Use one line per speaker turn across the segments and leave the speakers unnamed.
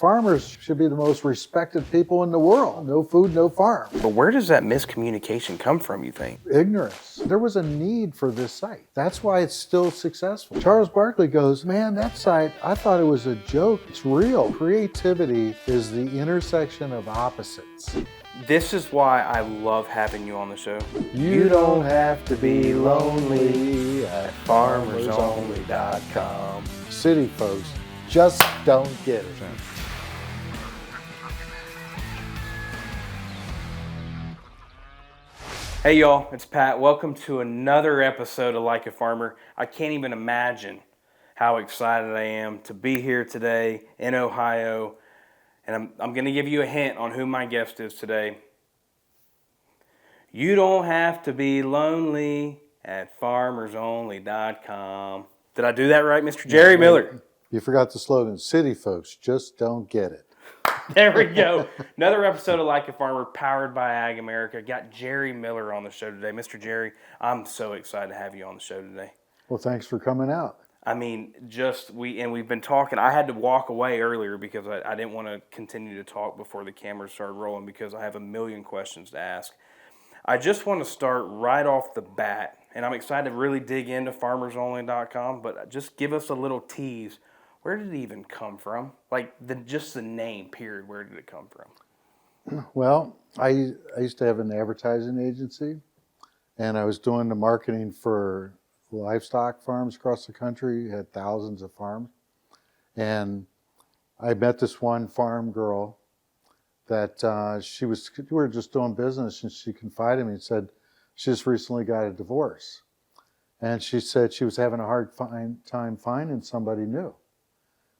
Farmers should be the most respected people in the world. No food, no farm.
But where does that miscommunication come from, you think?
Ignorance. There was a need for this site. That's why it's still successful. Charles Barkley goes, man, that site, I thought it was a joke. It's real. Creativity is the intersection of opposites.
This is why I love having you on the show.
You don't have to be lonely at farmersonly.com. City folks just don't get it.
Hey y'all, it's Pat. Welcome to another episode of Like a Farmer. I can't even imagine how excited I am to be here today in Ohio. And I'm going to give you a hint on who my guest is today. You don't have to be lonely at farmersonly.com. Did I do that right, Mr. Jerry Miller?
You forgot the slogan, City folks just don't get it.
There we go. Another episode of Like a Farmer powered by Ag America. Got Jerry Miller on the show today. Mr. Jerry, I'm so excited to have you on the show today.
Well, thanks for coming out.
I mean, we've been talking. I had to walk away earlier because I didn't want to continue to talk before the cameras started rolling because I have a million questions to ask. I just want to start right off the bat, and I'm excited to really dig into farmersonly.com, but just give us a little tease. Where did it even come from? Like, just the name, period. Where did it come from?
Well, I used to have an advertising agency, and I was doing the marketing for livestock farms across the country. Had thousands of farms. And I met this one farm girl that we were just doing business, and she confided in me and said she just recently got a divorce. And she said she was having a hard time finding somebody new.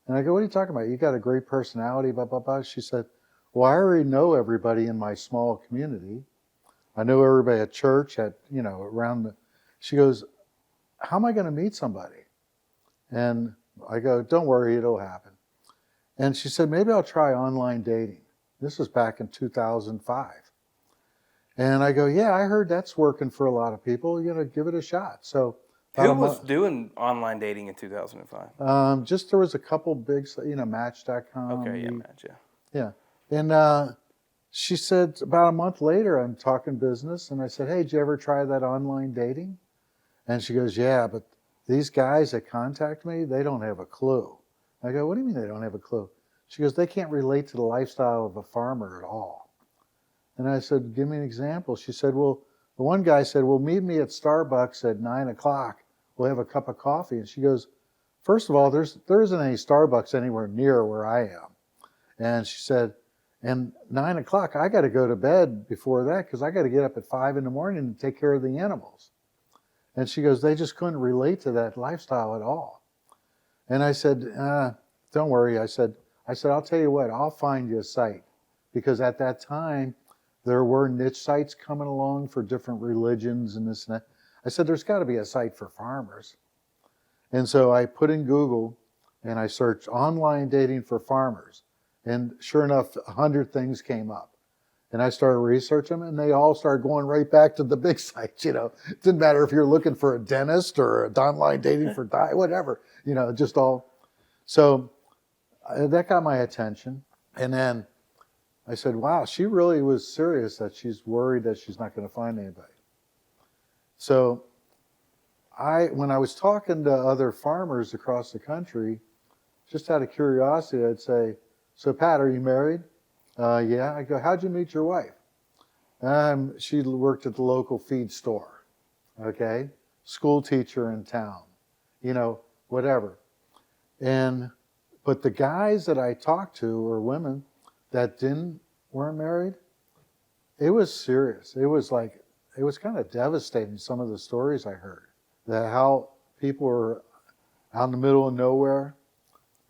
And I go, what are you talking about? You got a great personality, blah, blah, blah. She said, well, I already know everybody in my small community. I know everybody at church, she goes, how am I going to meet somebody? And I go, don't worry, it'll happen. And she said, maybe I'll try online dating. This was back in 2005. And I go, yeah, I heard that's working for a lot of people. Give it a shot. So
who was doing online dating in 2005?
Just there was a couple big, Match.com.
Okay, yeah, Match, yeah.
Yeah. And she said about a month later, I'm talking business, and I said, hey, did you ever try that online dating? And she goes, yeah, but these guys that contact me, they don't have a clue. I go, what do you mean they don't have a clue? She goes, they can't relate to the lifestyle of a farmer at all. And I said, give me an example. She said, well, the one guy said, well, meet me at Starbucks at 9 o'clock. We'll have a cup of coffee. And she goes, first of all, there isn't any Starbucks anywhere near where I am. And she said, and 9 o'clock, I got to go to bed before that because I got to get up at 5 in the morning and take care of the animals. And she goes, they just couldn't relate to that lifestyle at all. And I said, don't worry. I said, I'll tell you what, I'll find you a site. Because at that time, there were niche sites coming along for different religions and this and that. I said, there's got to be a site for farmers. And so I put in Google and I searched online dating for farmers. And sure enough, 100 things came up. And I started researching them, and they all started going right back to the big sites. It didn't matter if you're looking for a dentist or online dating for diet, whatever. Just all. So that got my attention. And then I said, wow, she really was serious that she's worried that she's not going to find anybody. So when I was talking to other farmers across the country, just out of curiosity, I'd say, so Pat, are you married? Yeah. I go, how'd you meet your wife? She worked at the local feed store. Okay. School teacher in town. Whatever. But the guys that I talked to or women that weren't married, it was serious. It was kind of devastating, some of the stories I heard. That how people were out in the middle of nowhere,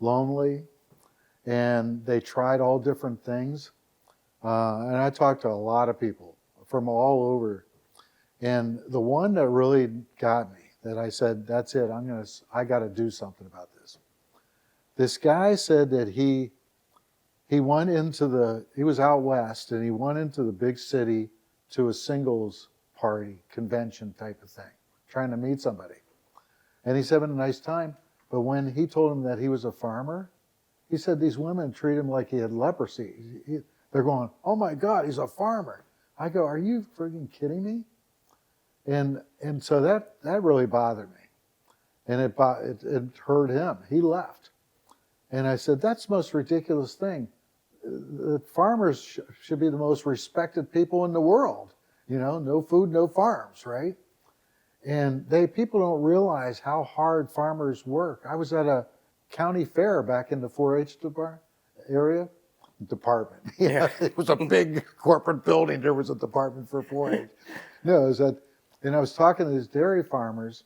lonely, and they tried all different things. And I talked to a lot of people from all over. And the one that really got me, that I said, that's it, I got to do something about this. This guy said that he was out west, and he went into the big city to a singles party, convention type of thing, trying to meet somebody. And he's having a nice time. But when he told him that he was a farmer, He said these women treat him like he had leprosy. They're going, "Oh my God, he's a farmer." I go, "Are you freaking kidding me?" And so that really bothered me, and it hurt him. He left, and I said, "That's the most ridiculous thing. The farmers should be the most respected people in the world. You know, no food, no farms, right?" And people don't realize how hard farmers work. I was at a county fair back in the 4-H department.
Yeah.
It was a big corporate building. There was a department for 4-H. No, it was and I was talking to these dairy farmers,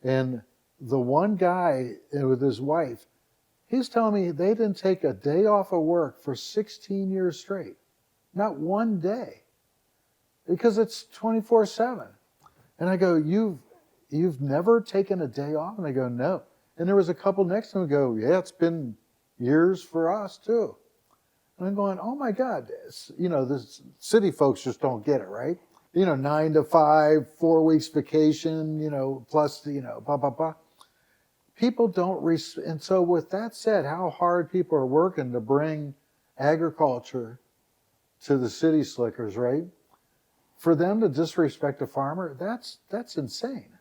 and the one guy with his wife, he's telling me they didn't take a day off of work for 16 years straight. Not one day. Because it's 24/7. And I go, you've never taken a day off? And they go, no. And there was a couple next to them who go, yeah, it's been years for us too. And I'm going, oh my God, the city folks just don't get it, right? 9 to 5, 4 weeks vacation, plus, blah, blah, blah. People don't, and so with that said, how hard people are working to bring agriculture to the city slickers, right? For them to disrespect a farmer, that's insane.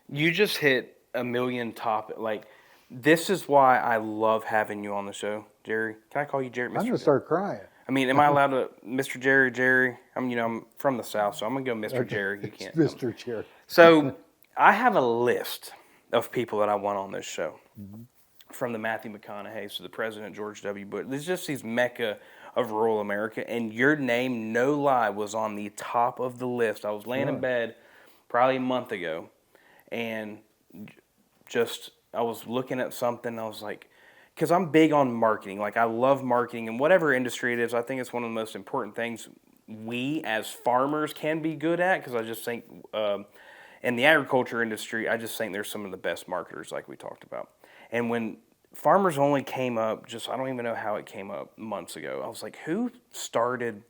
You just hit a million this is why I love having you on the show, Jerry. Can I call you Jerry?
I'm going to start crying.
I mean, am I allowed to, Mr. Jerry? I'm from the South, so I'm going to go Mr. Jerry. You can't.
Mr. Jerry.
So I have a list of people that I want on this show. Mm-hmm. From the Matthew McConaughey's to the President George W. Bush. There's just these mecca of rural America, and your name, no lie, was on the top of the list. I was laying in bed probably a month ago, and I was looking at something, I was like, because I'm big on marketing. Like, I love marketing, and whatever industry it is, I think it's one of the most important things we as farmers can be good at, because I just think in the agriculture industry, I just think there's some of the best marketers like we talked about. And when Farmers Only came up, I don't even know how it came up months ago. I was like, who started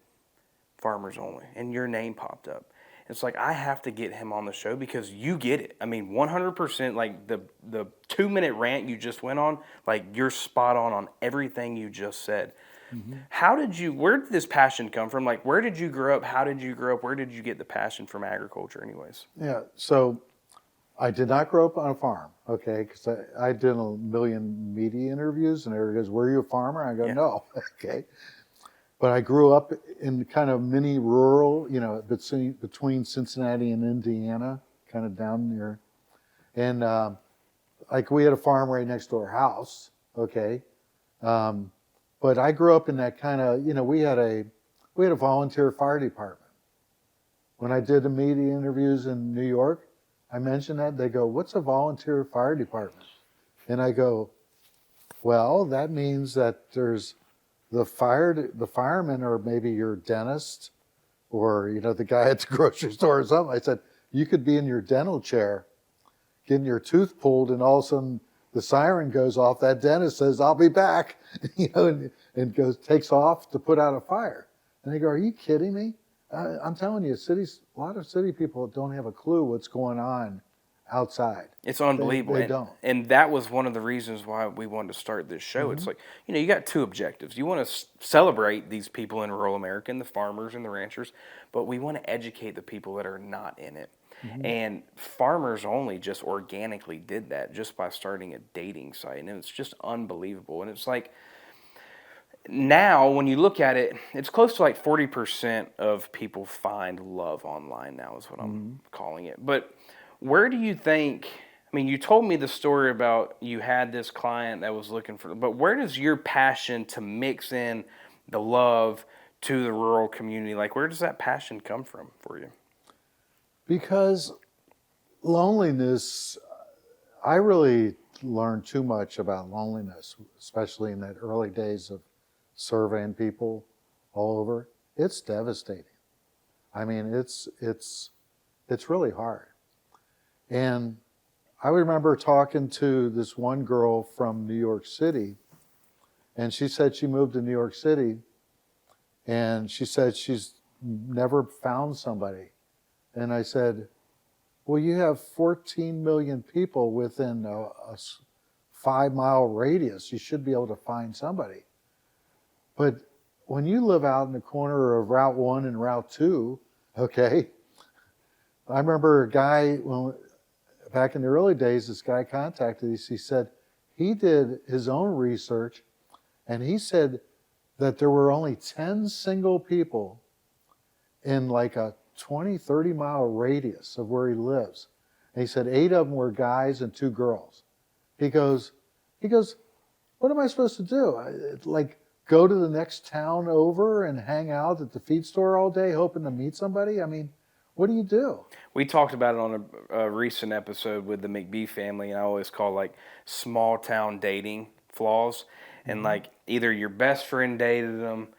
Farmers Only? And your name popped up. It's like, I have to get him on the show because you get it. I mean, 100%, like the 2-minute rant you just went on, like you're spot on everything you just said. Mm-hmm. Where did this passion come from? Like, where did you grow up? How did you grow up? Where did you get the passion from agriculture anyways?
Yeah, so I did not grow up on a farm, okay, because I did a million media interviews, and everybody goes, were you a farmer? I go, no, okay. But I grew up in kind of mini rural, between Cincinnati and Indiana, kind of down near. And like we had a farm right next to our house, okay. But I grew up in that kind of, we had a volunteer fire department. When I did the media interviews in New York, I mentioned that. They go, what's a volunteer fire department? And I go, well, that means that there's the firemen, or maybe your dentist, or the guy at the grocery store or something. I said, you could be in your dental chair getting your tooth pulled, and all of a sudden the siren goes off. That dentist says, I'll be back, and takes off to put out a fire. And they go, are you kidding me? I'm telling you, a lot of city people don't have a clue what's going on outside.
It's unbelievable.
They don't.
And that was one of the reasons why we wanted to start this show. Mm-hmm. It's like, you got two objectives. You want to celebrate these people in rural America, and the farmers and the ranchers, but we want to educate the people that are not in it. Mm-hmm. And Farmers Only just organically did that just by starting a dating site. And it's just unbelievable. And it's like, now, when you look at it, it's close to like 40% of people find love online now is what I'm calling it. But where do you think, you told me the story about you had this client that was looking for, but where does your passion to mix in the love to the rural community, like where does that passion come from for you?
Because loneliness, I really learned too much about loneliness, especially in that early days of surveying people all over. It's devastating. It's really hard. And I remember talking to this one girl from New York City, and she said she moved to New York City, and she said she's never found somebody. And I said, well, you have 14 million people within a 5-mile radius, you should be able to find somebody. But when you live out in the corner of Route 1 and Route 2, okay, I remember a guy, back in the early days, this guy contacted us. He said he did his own research, and he said that there were only 10 single people in like a 20, 30-mile radius of where he lives. And he said 8 of them were guys and 2 girls. He goes, what am I supposed to do? Like, go to the next town over and hang out at the feed store all day hoping to meet somebody? I mean, what do you do?
We talked about it on a recent episode with the McBee family, and I always call like small town dating flaws. And like either your best friend dated them,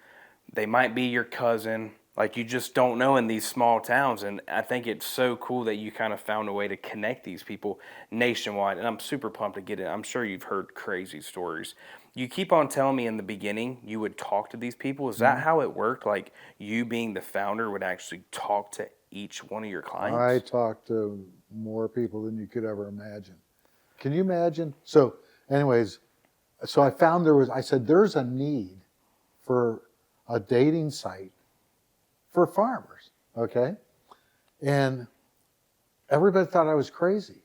they might be your cousin. Like you just don't know in these small towns. And I think it's so cool that you kind of found a way to connect these people nationwide. And I'm super pumped to get it. I'm sure you've heard crazy stories. You keep on telling me in the beginning you would talk to these people. Is that how it worked? Like you being the founder would actually talk to each one of your clients?
I talked to more people than you could ever imagine. Can you imagine? So anyways, so I found I said, there's a need for a dating site for farmers, okay? And everybody thought I was crazy.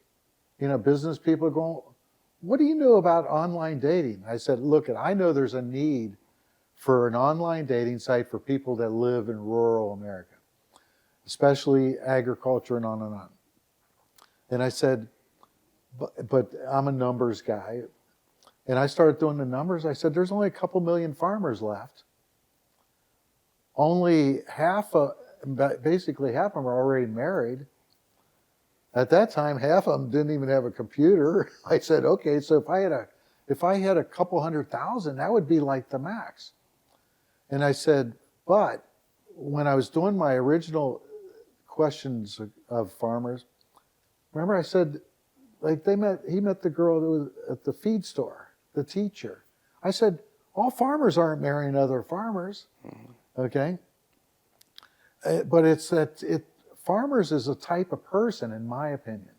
You know, business people going, what do you know about online dating? I said, look, I know there's a need for an online dating site for people that live in rural America, especially agriculture and on and on. And I said, but I'm a numbers guy. And I started doing the numbers. I said, there's only a couple million farmers left. Only basically half of them are already married. At that time, half of them didn't even have a computer. I said, okay, so if I had a couple 100,000, that would be like the max. And I said, but when I was doing my original questions of farmers, remember I said, like he met the girl that was at the feed store, the teacher. I said, all farmers aren't marrying other farmers, okay? But farmers is a type of person, in my opinion.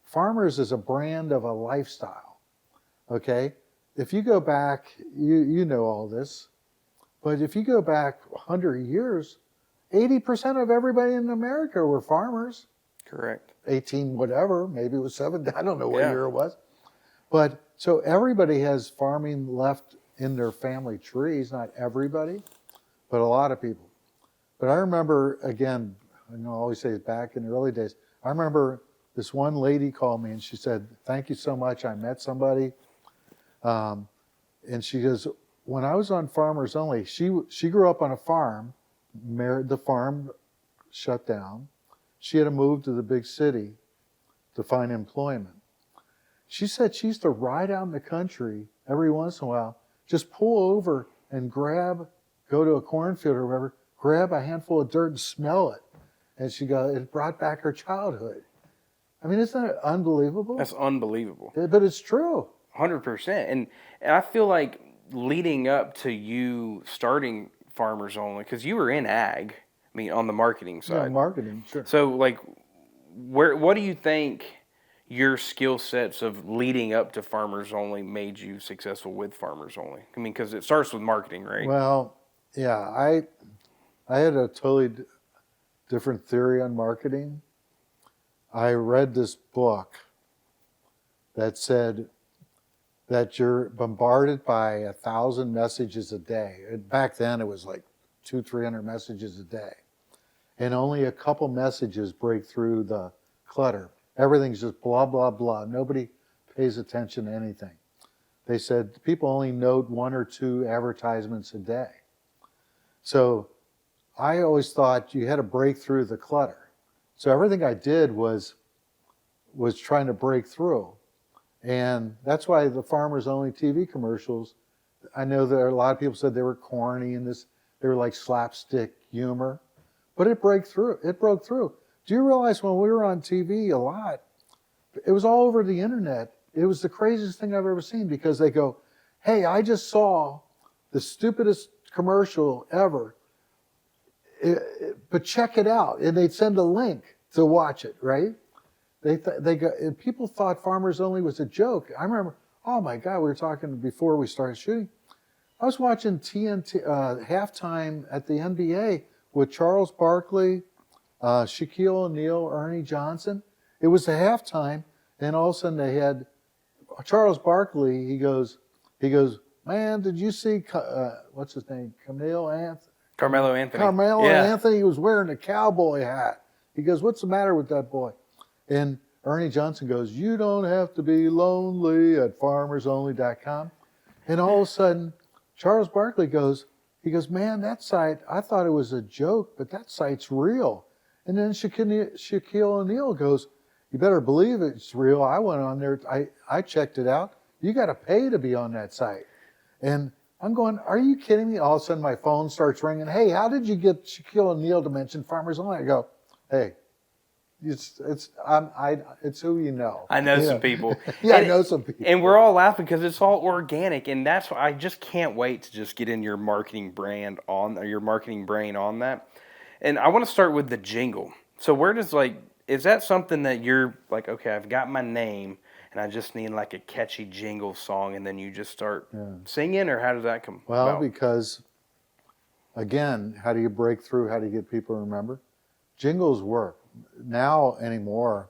Farmers is a brand of a lifestyle, okay? If you go back, you know all this, but if you go back 100 years, 80% of everybody in America were farmers.
Correct.
18 whatever, maybe it was 7, I don't know what year it was. But so everybody has farming left in their family trees, not everybody, but a lot of people. But I remember, again, I always say back in the early days, I remember this one lady called me and she said, thank you so much, I met somebody. And she goes, when I was on Farmers Only, she grew up on a farm, the farm shut down. She had to move to the big city to find employment. She said she used to ride out in the country every once in a while, just pull over and go to a cornfield or whatever, grab a handful of dirt and smell it. And she goes, it brought back her childhood. I mean, isn't that unbelievable?
That's unbelievable.
But it's true.
100%. And I feel like leading up to you starting Farmers Only, because you were in ag, I mean, on the marketing side.
Yeah, marketing, sure.
So, like, what do you think your skill sets of leading up to Farmers Only made you successful with Farmers Only? I mean, because it starts with marketing, right?
Well, yeah, I had a totally different theory on marketing. I read this book that said that you're bombarded by 1,000 messages a day. Back then, it was like 200-300 messages a day. And only a couple messages break through the clutter. Everything's just blah, blah, blah. Nobody pays attention to anything. They said people only note 1 or 2 advertisements a day. So I always thought you had to break through the clutter. So everything I did was trying to break through. And that's why the Farmers Only TV commercials, I know that a lot of people said they were corny and they were like slapstick humor. But it broke through. It broke through. Do you realize when we were on TV a lot, it was all over the internet. It was the craziest thing I've ever seen because they go, hey, I just saw the stupidest commercial ever, but check it out. And they'd send a link to watch it, right? People thought Farmers Only was a joke. I remember Oh my God, we were talking before we started shooting. I was watching TNT halftime at the NBA with Charles Barkley, Shaquille O'Neal, Ernie Johnson. It was the halftime, and all of a sudden they had Charles Barkley. He goes, man, did you see what's his name?
Carmelo Anthony.
Carmelo
Yeah.
Anthony. He was wearing a cowboy hat. He goes, what's the matter with that boy? And Ernie Johnson goes, you don't have to be lonely at farmersonly.com. And all of a sudden, Charles Barkley goes, man, that site, I thought it was a joke, but that site's real. And then Shaquille O'Neal goes, you better believe it's real. I went on there, I checked it out. You got to pay to be on that site. And I'm going, are you kidding me? All of a sudden my phone starts ringing. Hey, how did you get Shaquille O'Neal to mention Farmers Only? I go, hey, it's who you know.
I know some people.
Yeah, I know some people.
And we're all laughing because it's all organic, and that's why I just can't wait to just get in your marketing brain on that. And I want to start with the jingle. So where does is that something that you're like, okay, I've got my name and I just need like a catchy jingle song, and then you just start singing, or how does that come about?
Because again, how do you break through? How do you get people to remember? Jingles work. Now anymore,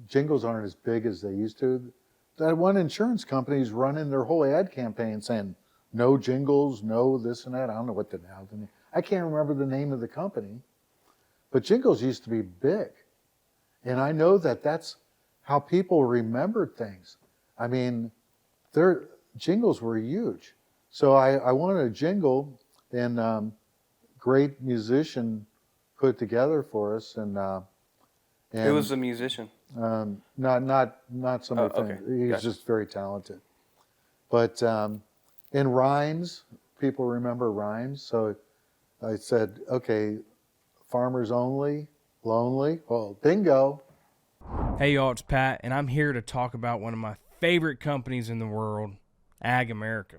jingles aren't as big as they used to. That one insurance company's running their whole ad campaign saying, no jingles, no this and that. I don't know what the hell. I can't remember the name of the company. But jingles used to be big. And I know that that's how people remembered things. I mean, their jingles were huge. So I wanted a jingle, and great musician put together for us. And
who was the musician?
Not somebody
okay.
He's
Gotcha.
just very talented. But in rhymes, people remember rhymes. So I said, okay, farmers only, lonely. Well, bingo.
Hey y'all, it's Pat, and I'm here to talk about one of my favorite companies in the world, Ag America.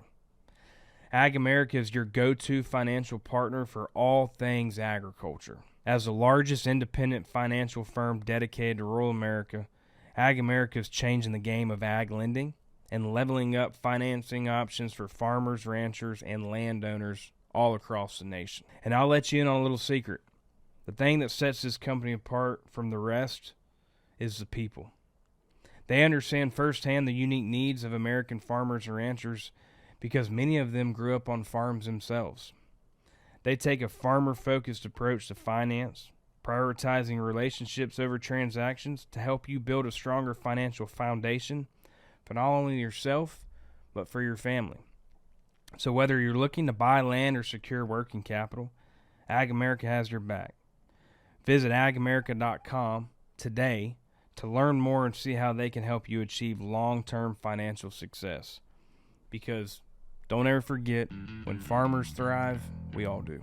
Ag America is your go-to financial partner for all things agriculture. As the largest independent financial firm dedicated to rural America, Ag America is changing the game of ag lending and leveling up financing options for farmers, ranchers, and landowners all across the nation. And I'll let you in on a little secret. The thing that sets this company apart from the rest is the people. They understand firsthand the unique needs of American farmers and ranchers because many of them grew up on farms themselves. They take a farmer-focused approach to finance, prioritizing relationships over transactions to help you build a stronger financial foundation for not only yourself, but for your family. So whether you're looking to buy land or secure working capital, Ag America has your back. Visit agamerica.com today to learn more and see how they can help you achieve long-term financial success. Because don't ever forget, when farmers thrive, we all do.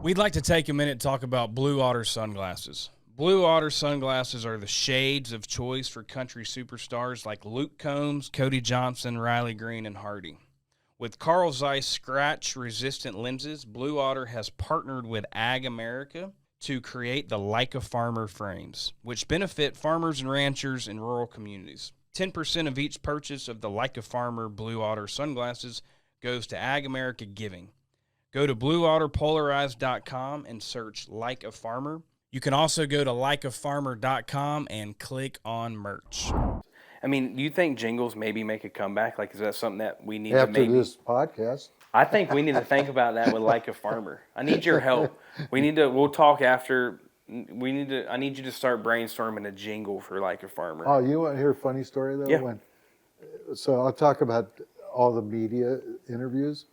We'd like to take a minute to talk about Blue Otter sunglasses. Blue Otter sunglasses are the shades of choice for country superstars like Luke Combs, Cody Johnson, Riley Green, and Hardy. With Carl Zeiss scratch-resistant lenses, Blue Otter has partnered with Ag America to create the Like a Farmer frames, which benefit farmers and ranchers in rural communities. 10% of each purchase of the Like a Farmer Blue Otter sunglasses goes to Ag America Giving. Go to blueotterpolarized.com and search Like a Farmer. You can also go to likeafarmer.com and click on merch.
I mean, do you think jingles maybe make a comeback? Like, is that something that we need
After
to maybe...
this podcast.
I think we need to think about that with Like a Farmer. I need your help. We'll talk after. I need you to start brainstorming a jingle for Like a Farmer.
Oh, you want to hear a funny story though?
Yeah.
So I'll talk about all the media interviews,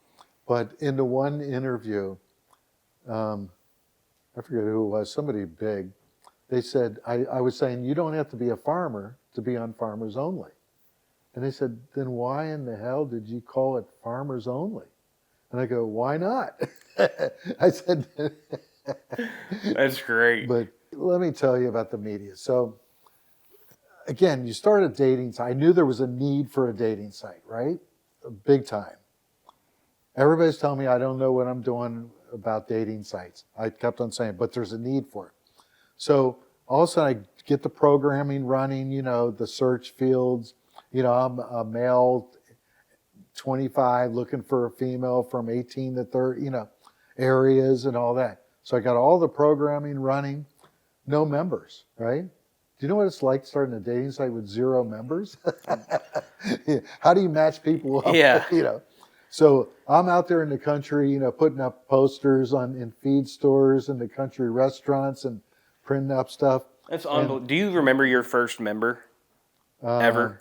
but in the one interview, I forget who it was, somebody big, they said, I was saying, you don't have to be a farmer to be on Farmers Only. And they said, then why in the hell did you call it Farmers Only? And I go, why not? I said,
That's great.
but let me tell you about the media. So again, you start a dating site. I knew there was a need for a dating site, right? Big time. Everybody's telling me I don't know what I'm doing about dating sites. I kept on saying, but there's a need for it. So all of a sudden I get the programming running, the search fields, I'm a male, 25, looking for a female from 18 to 30, areas and all that. So I got all the programming running, no members, right? Do you know what it's like starting a dating site with 0 members? How do you match people up?
Yeah.
So I'm out there in the country, putting up posters in feed stores and the country restaurants and printing up stuff.
That's unbelievable. Do you remember your first member ever?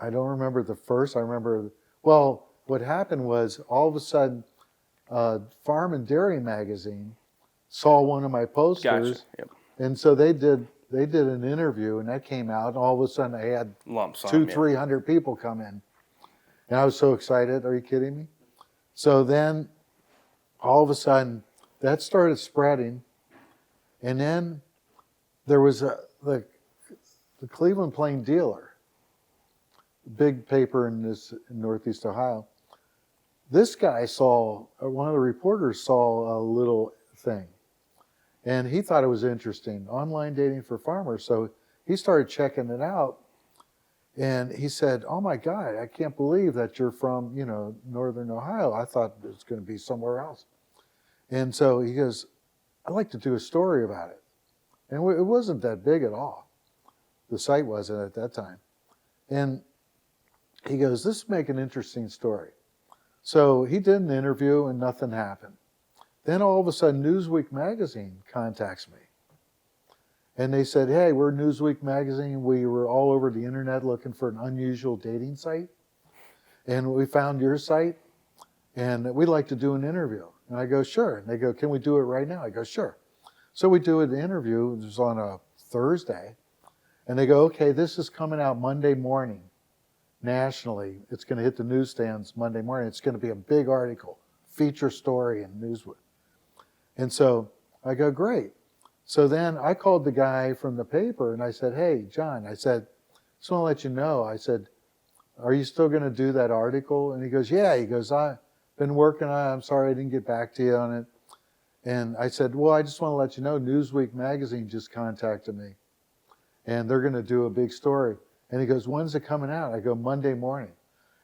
I don't remember the first. I remember, well, what happened was all of a sudden, Farm and Dairy magazine saw one of my posters.
Gotcha. Yep.
And so they did an interview, and that came out, and all of a sudden I had
Lump sum.
300 people come in. And I was so excited. Are you kidding me? So then all of a sudden that started spreading. And then there was the Cleveland Plain Dealer, big paper in Northeast Ohio. This guy one of the reporters saw a little thing. And he thought it was interesting, online dating for farmers. So he started checking it out. And he said, "Oh my God, I can't believe that you're from, Northern Ohio. I thought it was going to be somewhere else." And so he goes, "I'd like to do a story about it." And it wasn't that big at all. The site wasn't at that time. And he goes, "This would make an interesting story." So he did an interview and nothing happened. Then all of a sudden, Newsweek magazine contacts me. And they said, "Hey, we're Newsweek magazine. We were all over the internet looking for an unusual dating site. And we found your site. And we'd like to do an interview." And I go, "Sure." And they go, "Can we do it right now?" I go, "Sure." So we do an interview. It was on a Thursday. And they go, "Okay, this is coming out Monday morning nationally. It's going to hit the newsstands Monday morning. It's going to be a big article, feature story in Newsweek." And so I go, "Great." So then I called the guy from the paper and I said, "Hey, John," I said, "just want to let you know," I said, "are you still going to do that article?" And he goes, "Yeah." He goes, "I've been working on it. I'm sorry I didn't get back to you on it." And I said, "Well, I just want to let you know, Newsweek magazine just contacted me and they're going to do a big story." And he goes, "When's it coming out?" I go, "Monday morning."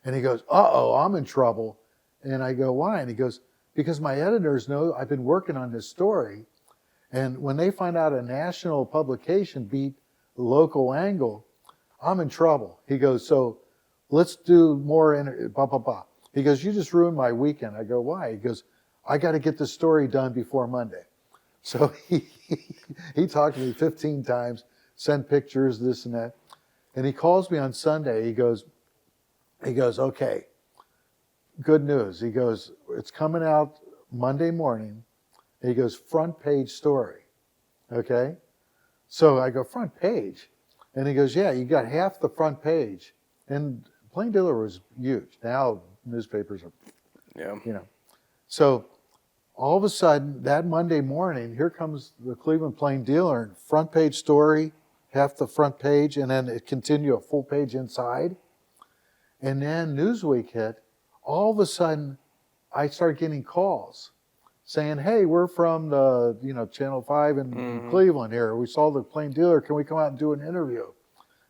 And he goes, "Uh-oh, I'm in trouble." And I go, "Why?" And he goes, "Because my editors know I've been working on this story. And when they find out a national publication beat the local angle, I'm in trouble." He goes, "So let's do more, blah, blah, blah." He goes, "You just ruined my weekend." I go, "Why?" He goes, "I got to get the story done before Monday." So he talked to me 15 times, sent pictures, this and that. And he calls me on Sunday. He goes, "Okay, good news." He goes, "It's coming out Monday morning." And he goes, "Front page story." Okay? So I go, "Front page?" And he goes, "Yeah, you got half the front page." And Plain Dealer was huge. Now newspapers are,
Yeah.
So all of a sudden, that Monday morning, here comes the Cleveland Plain Dealer, front page story, half the front page, and then it continued a full page inside. And then Newsweek hit. All of a sudden, I started getting calls saying, "Hey, we're from the Channel 5 in Cleveland here. We saw the Plain Dealer. Can we come out and do an interview?"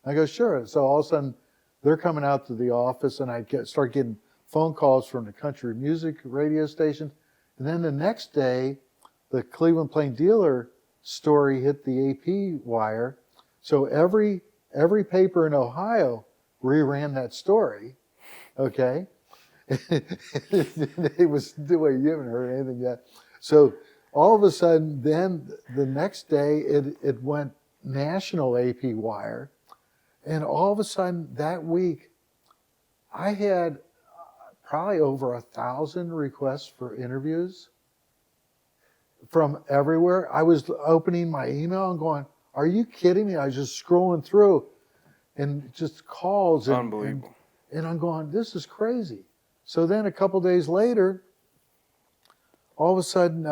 I go, "Sure." So all of a sudden, they're coming out to the office, and I start getting phone calls from the country music radio stations. And then the next day, the Cleveland Plain Dealer story hit the AP wire. So every paper in Ohio reran that story. Okay. It was, well, you haven't heard anything yet. So all of a sudden, then the next day, it went national AP wire. And all of a sudden that week, I had probably over 1,000 requests for interviews from everywhere. I was opening my email and going, "Are you kidding me?" I was just scrolling through and just calls.
Unbelievable.
And I'm going, "This is crazy." So then a couple days later, all of a sudden,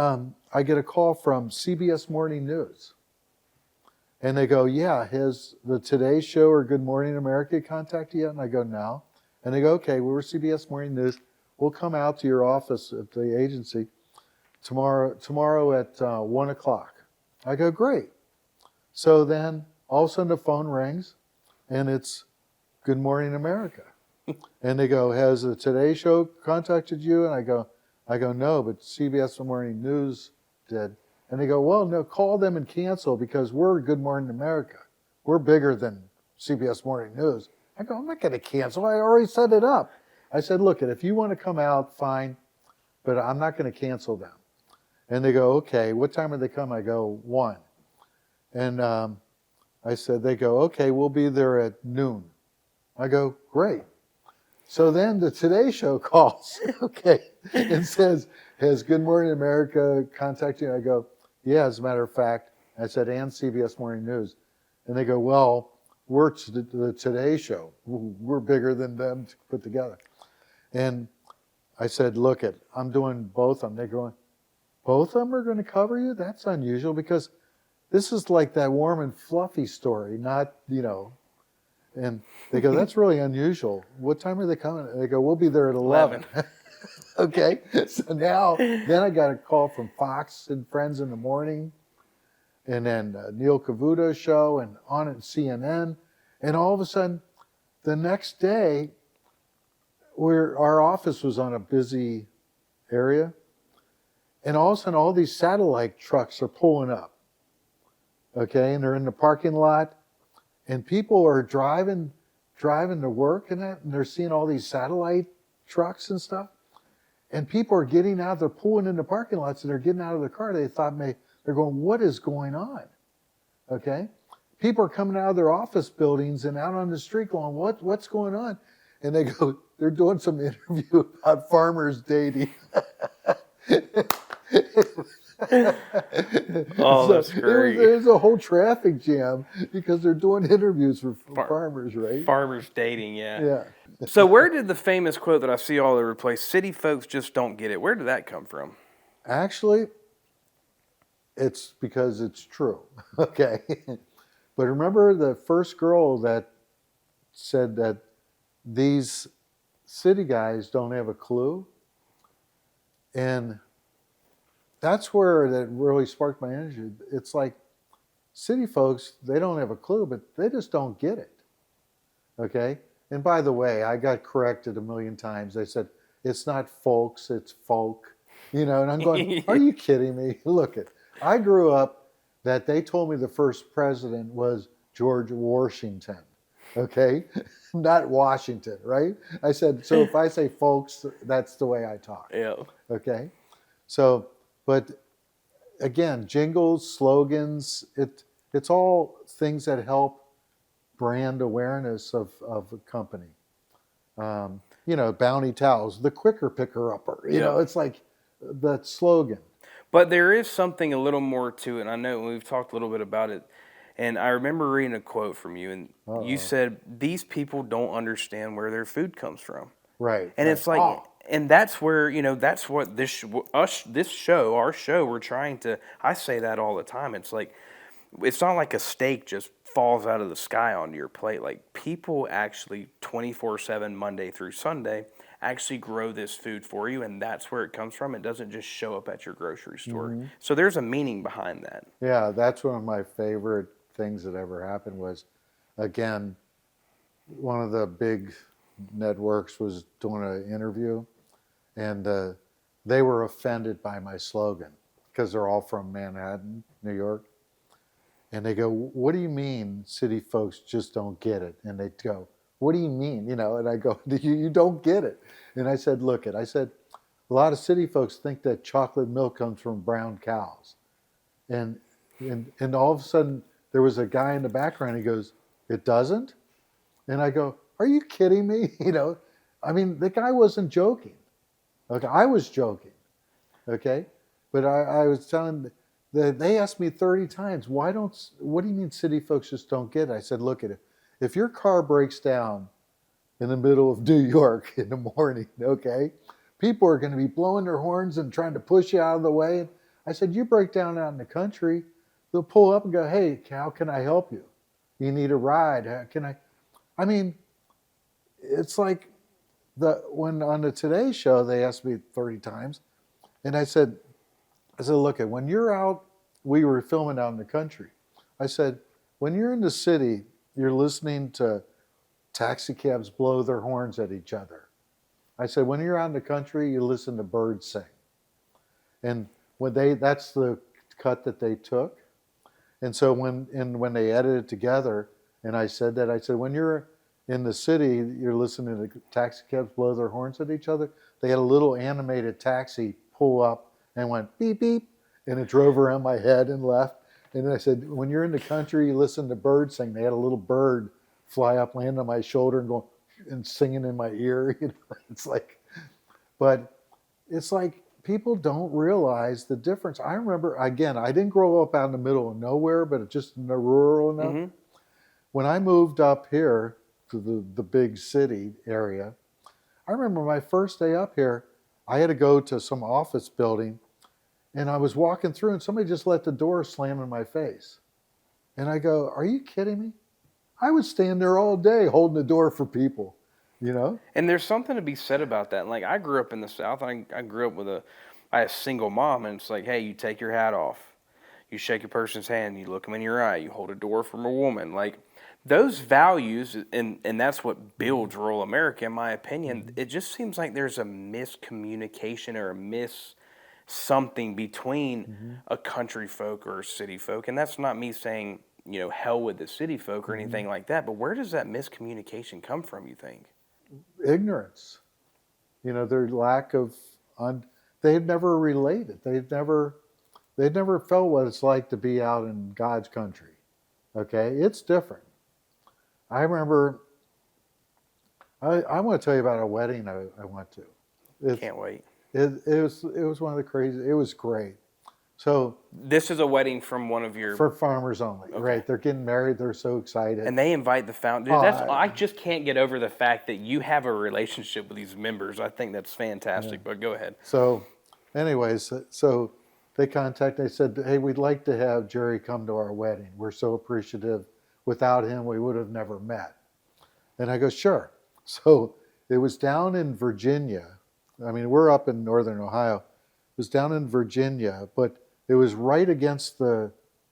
I get a call from CBS Morning News. And they go, "Yeah, has the Today Show or Good Morning America contacted you yet?" And I go, "No." And they go, "Okay, well, we're CBS Morning News. We'll come out to your office at the agency tomorrow at 1 o'clock. I go, "Great." So then all of a sudden the phone rings, and it's Good Morning America. And they go, has the Today Show contacted you? And I go, no, but CBS Morning News did. And they go, well, no, call them and cancel because we're Good Morning America. We're bigger than CBS Morning News. I go, I'm not going to cancel. I already set it up. I said, look, if you want to come out, fine, but I'm not going to cancel them. And they go, okay, what time do they come? I go, 1. And I said, they go, okay, we'll be there at noon. I go, great. So then the Today Show calls, okay, and says, has Good Morning America contacted you? I go, yeah, as a matter of fact. I said, and CBS Morning News. And they go, well, we're the Today Show. We're bigger than them put together. And I said, look, I'm doing both of them. They're going, both of them are going to cover you? That's unusual because this is like that warm and fluffy story, not, And they go, that's really unusual. What time are they coming? They go, we'll be there at 11. Okay. So then I got a call from Fox and Friends in the morning, and then Neil Cavuto's show, and on at CNN. And all of a sudden, the next day, our office was on a busy area, and all of a sudden, all these satellite trucks are pulling up. Okay, and they're in the parking lot. And people are driving to work and they're seeing all these satellite trucks and stuff. And people are getting out, they're pulling in the parking lots and they're getting out of their car. They thought they're going, what is going on? Okay? People are coming out of their office buildings and out on the street going, what's going on? And they go, they're doing some interview about farmers dating.
Oh, that's great.
There's a whole traffic jam because they're doing interviews for farmers, right?
Farmers dating, yeah.
Yeah.
So where did the famous quote that I see all over the place, city folks just don't get it, where did that come from?
Actually, it's because it's true. Okay. But remember the first girl that said that these city guys don't have a clue? And that's where that really sparked my energy. It's like city folks, they don't have a clue, but they just don't get it. Okay? And by the way, I got corrected a million times. They said, it's not folks, it's folk. And I'm going, are you kidding me? Look I grew up that they told me the first president was George Washington. Okay? Not Washington, right? I said, so if I say folks, that's the way I talk.
Yeah.
Okay? So, but again, jingles, slogans, it's all things that help brand awareness of a company. Bounty Towels, the quicker picker upper. It's like that slogan.
But there is something a little more to it. And I know we've talked a little bit about it. And I remember reading a quote from you, and you said, these people don't understand where their food comes from.
Right.
And it's like, and that's where, that's what our show, we're trying to, I say that all the time. It's like, it's not like a steak just falls out of the sky onto your plate. Like, people actually 24/7, Monday through Sunday, actually grow this food for you, and that's where it comes from. It doesn't just show up at your grocery store. Mm-hmm. So there's a meaning behind that.
Yeah, that's one of my favorite things that ever happened was, again, one of the big networks was doing an interview, and they were offended by my slogan because they're all from Manhattan, New York. And they go, what do you mean city folks just don't get it? And they go, what do you mean? And I go, you don't get it. And I said, a lot of city folks think that chocolate milk comes from brown cows. And all of a sudden, there was a guy in the background, he goes, it doesn't? And I go, are you kidding me? The guy wasn't joking. Okay, I was joking. Okay? But I was telling, they asked me 30 times, what do you mean city folks just don't get it? I said, if your car breaks down in the middle of New York in the morning, okay, people are going to be blowing their horns and trying to push you out of the way. I said, you break down out in the country, they'll pull up and go, hey, how can I help you? You need a ride? It's like when on the Today Show, they asked me 30 times, and I said, when you're out, we were filming out in the country. I said, when you're in the city, you're listening to taxi cabs blow their horns at each other. I said, when you're out in the country, you listen to birds sing. And that's the cut that they took. And so when they edited it together, and I said, when you're in the city, you're listening to taxi cabs blow their horns at each other. They had a little animated taxi pull up and went beep, beep, and it drove around my head and left. And then I said, when you're in the country, you listen to birds sing. They had a little bird fly up, land on my shoulder, and go and singing in my ear. But it's like people don't realize the difference. I remember, again, I didn't grow up out in the middle of nowhere, but just in the rural enough.
Mm-hmm.
When I moved up here to the big city area, I remember my first day up here, I had to go to some office building, and I was walking through, and somebody just let the door slam in my face. And I go, are you kidding me? I would stand there all day holding the door for people, you know?
And there's something to be said about that. Like, I grew up in the South. I grew up I had a single mom, and it's like, hey, you take your hat off. You shake a person's hand. You look them in your eye. You hold a door from a woman. Like, those values, and that's what builds rural America, in my opinion. It just seems like there's a miscommunication or a something between a country folk or a city folk. And that's not me saying, hell with the city folk or anything like that. But where does that miscommunication come from, you think?
Ignorance. Their lack of, they had never related. They'd never felt what it's like to be out in God's country. Okay? It's different. I remember, I want to tell you about a wedding I went to.
Can't wait.
It was one of the crazy, it was great. So
this is a wedding from one of your...
For farmers only, okay. Right. They're getting married. They're so excited.
And they invite the founder. Dude, I just can't get over the fact that you have a relationship with these members. I think that's fantastic, but go ahead.
So anyways, so they contacted, they said, hey, we'd like to have Jerry come to our wedding. We're so appreciative. Without him, we would have never met. And I go, sure. So it was down in Virginia. I mean, we're up in northern Ohio. It was down in Virginia, but it was right against the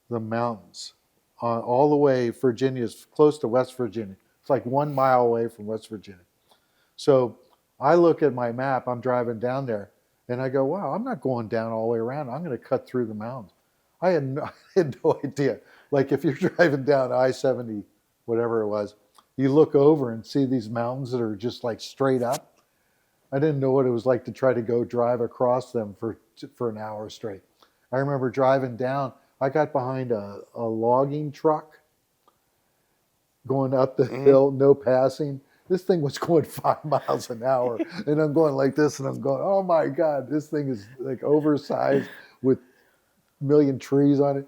mountains. All the way, Virginia's close to West Virginia. It's like 1 mile away from West Virginia. So I look at my map, I'm driving down there, and I go, wow, I'm not going down all the way around. I'm going to cut through the mountains. I had no idea. Like if you're driving down I-70, whatever it was, you look over and see these mountains that are just like straight up. I didn't know what it was like to try to go drive across them for an hour straight. I remember driving down, I got behind a logging truck going up the hill, no passing. This thing was going 5 miles an hour. And I'm going like this, and I'm going, oh my God, this thing is like oversized with a million trees on it.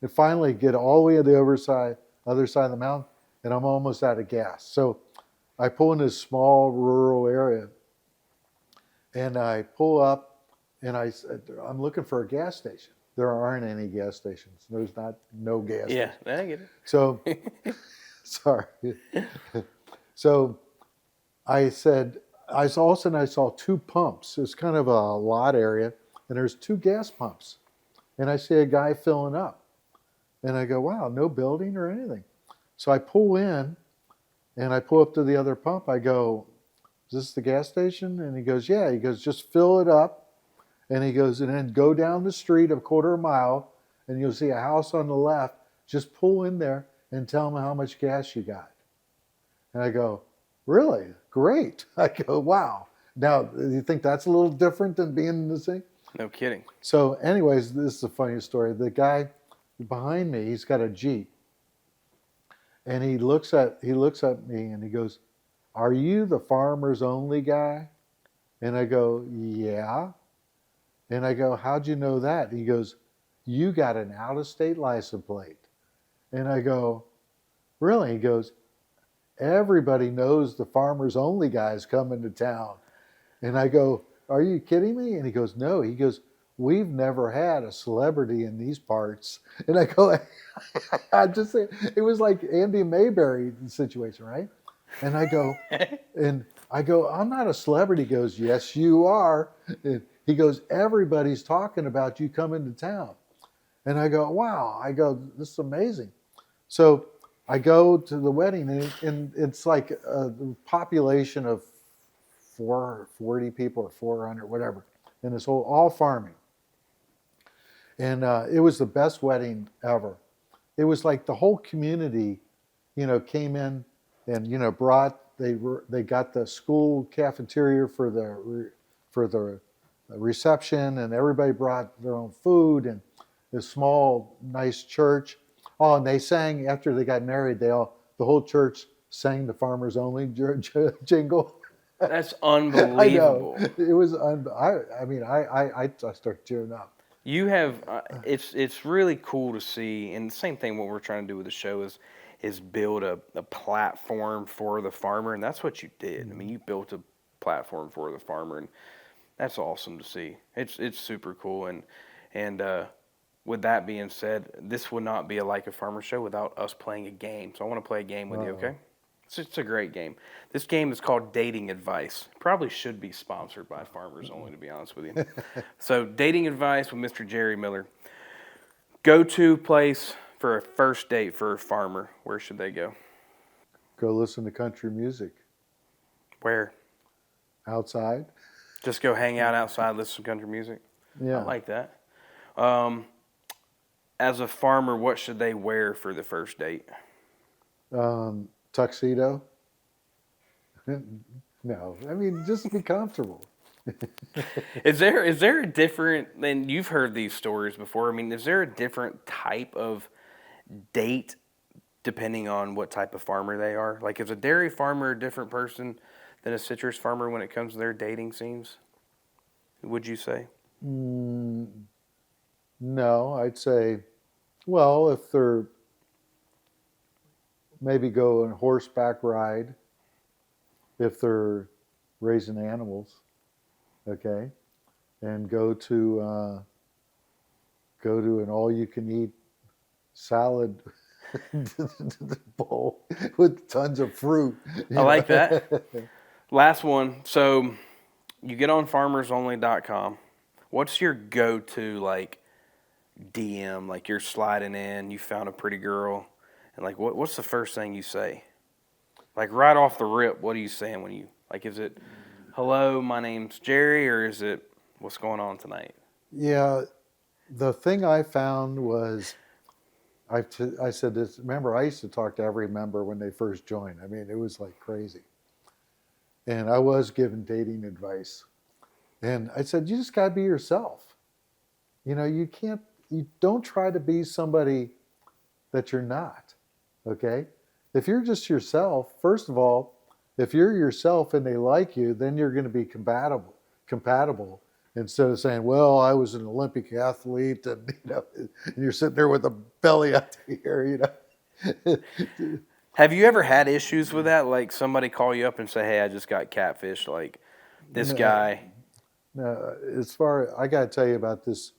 And finally get all the way to the other side of the mountain, and I'm almost out of gas. So I pull in this small rural area, and I pull up, and I'm looking for a gas station. There aren't any gas stations. There's no gas station.
Yeah, I get it.
So, sorry. So I said, all of a sudden I saw 2 pumps. It's kind of a lot area, and there's 2 gas pumps. And I see a guy filling up. And I go, wow, no building or anything. So I pull in, and I pull up to the other pump. I go, is this the gas station? And he goes, yeah. He goes, just fill it up. And he goes, and then go down the street a quarter mile, and you'll see a house on the left. Just pull in there and tell them how much gas you got. And I go, really? Great. I go, wow. Now, do you think that's a little different than being in the city?
No kidding.
So anyways, this is the funniest story. The guy behind me, he's got a Jeep. And he looks at me and he goes, are you the farmers only guy? And I go, yeah. And I go, how'd you know that? He goes, you got an out-of-state license plate. And I go, really? He goes, everybody knows the farmers only guy's coming to town. And I go, are you kidding me? And he goes, no. He goes, we've never had a celebrity in these parts. And I go, I just say, it was like Andy Mayberry situation, right? And I go, I'm not a celebrity. He goes, yes, you are. And he goes, everybody's talking about you coming to town. And I go, wow. I go, this is amazing. So I go to the wedding, and it's like a population of 440 people or 400, whatever, and this whole all farming. And it was the best wedding ever. It was like the whole community, came in and they got the school cafeteria for the reception, and everybody brought their own food, and this small nice church. Oh, and they sang after they got married. The whole church sang the Farmers Only jingle.
That's
I know
unbelievable.
it was. I started cheering up.
You have it's really cool to see, and the same thing what we're trying to do with the show is build a platform for the farmer, and that's what you did. I mean, you built a platform for the farmer, and that's awesome to see. It's super cool, and with that being said, this would not be a Like a Farmer show without us playing a game. So I want to play a game with you, okay? It's a great game. This game is called Dating Advice. Probably should be sponsored by Farmers Only, to be honest with you. So, Dating Advice with Mr. Jerry Miller. Go-to place for a first date for a farmer. Where should they go?
Go listen to country music
Where?
outside.
Just go hang out outside, listen to country music?
Yeah.
I like that. As a farmer, what should they wear for the first date?
Tuxedo. No, I mean just be comfortable.
Is there a different, and you've heard these stories before, I mean, is there a different type of date depending on what type of farmer they are? Like, is a dairy farmer a different person than a citrus farmer when it comes to their dating scenes? Would you say?
No, I'd say, well, if they're maybe go on horseback ride, if they're raising animals, okay, and go to an all-you-can-eat salad bowl with tons of fruit.
I like that. Last one. So you get on farmersonly.com. What's your go-to, like, DM? Like, you're sliding in, you found a pretty girl, and, like, what's the first thing you say? Like, right off the rip, what are you saying when you, like, is it, hello, my name's Jerry, or is it, what's going on tonight?
Yeah, the thing I found was, I said this, remember, I used to talk to every member when they first joined. I mean, it was like crazy. And I was giving dating advice. And I said, you just got to be yourself. You don't try to be somebody that you're not, okay? If you're just yourself, first of all, if you're yourself and they like you, then you're going to be compatible. Instead of saying, well, I was an Olympic athlete, and and you're sitting there with a belly out here,
Have you ever had issues with that? Like, somebody call you up and say, hey, I just got catfished, like, this guy.
No, I got to tell you about this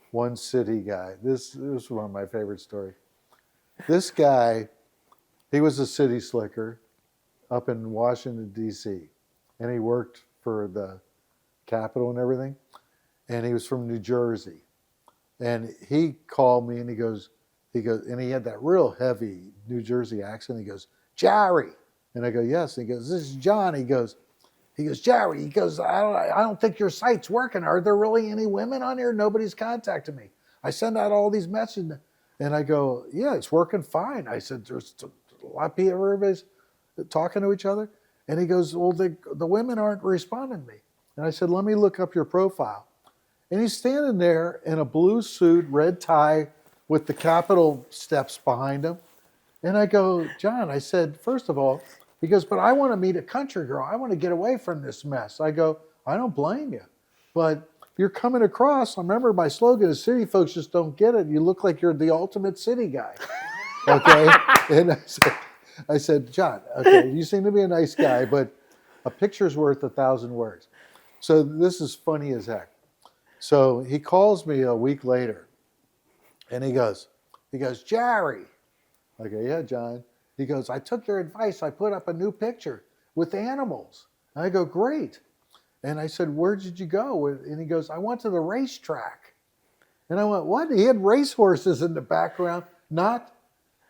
one city guy. This is one of my favorite stories. This guy, he was a city slicker up in Washington, D.C., and he worked for the Capitol and everything, and he was from New Jersey. And he called me, and he goes, and he had that real heavy New Jersey accent. He goes, Jerry. And I go, yes. And he goes, this is John. He goes, Jerry, he goes, I don't think your site's working. Are there really any women on here? Nobody's contacted me. I send out all these messages. And I go, yeah, it's working fine. I said, there's a lot of people, everybody's talking to each other. And he goes, well, the women aren't responding to me. And I said, let me look up your profile. And he's standing there in a blue suit, red tie, with the Capitol steps behind him. And I go, John, I said, first of all, he goes, but I want to meet a country girl. I want to get away from this mess. I go, I don't blame you. But if you're coming across, I remember my slogan is city folks just don't get it. You look like you're the ultimate city guy. Okay? And I said, John, okay, you seem to be a nice guy, but a picture's worth 1,000 words. So this is funny as heck. So he calls me a week later, and he goes, Jerry. I go, yeah, John. He goes, I took your advice. I put up a new picture with animals. And I go, great. And I said, where did you go? And he goes, I went to the racetrack. And I went, what? He had racehorses in the background, not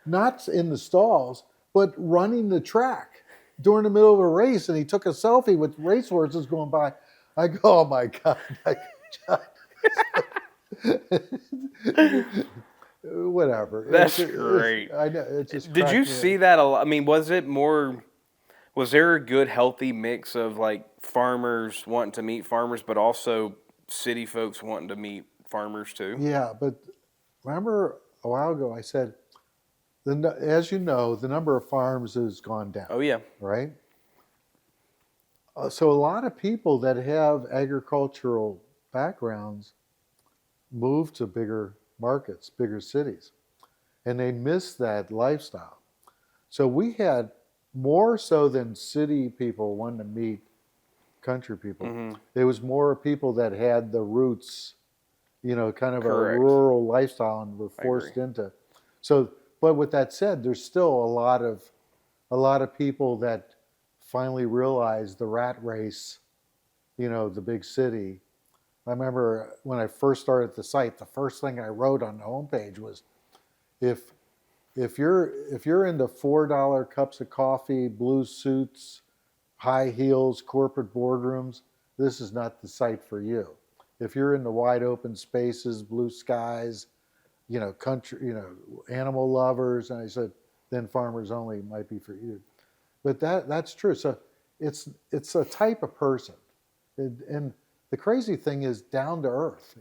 not in the stalls, but running the track during the middle of a race, and he took a selfie with racehorses going by. I go, oh my God. Whatever.
That's great.
I know, it just
Did you
cracked me
see
up.
that a lot? I mean, was there a good, healthy mix of like farmers wanting to meet farmers, but also city folks wanting to meet farmers too?
Yeah, but remember a while ago I said, as you know, the number of farms has gone down,
Oh yeah,
right? So a lot of people that have agricultural backgrounds move to bigger markets, bigger cities, and they miss that lifestyle. So we had more so than city people wanting to meet country people.
mm-hmm.
It was more people that had the roots, kind of a
Correct.
rural lifestyle and were
I
forced
agree.
into. So, but with that said, there's still a lot of people that finally realized the rat race, the big city. I remember when I first started the site, the first thing I wrote on the homepage was, if if you're into $4 cups of coffee, blue suits, high heels, corporate boardrooms, this is not the site for you. If you're into wide open spaces, blue skies, country, animal lovers, and I said, then Farmers Only might be for you. But that's true. So it's a type of person, and the crazy thing is down to earth.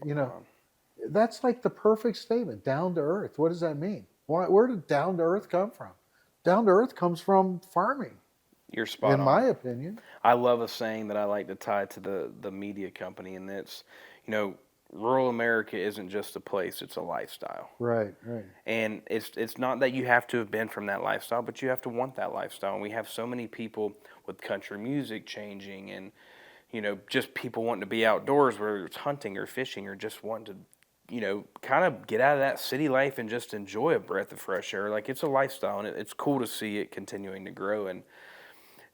That's like the perfect statement. Down to earth. What does that mean? Where did down to earth come from? Down to earth comes from farming,
You're spot
in
on.
my opinion.
I love a saying that I like to tie to the media company, and it's, rural America isn't just a place; it's a lifestyle.
Right, right.
And it's not that you have to have been from that lifestyle, but you have to want that lifestyle. And we have so many people with country music changing, and just people wanting to be outdoors, whether it's hunting or fishing or just wanting to, kind of get out of that city life and just enjoy a breath of fresh air. Like, it's a lifestyle, and it's cool to see it continuing to grow. And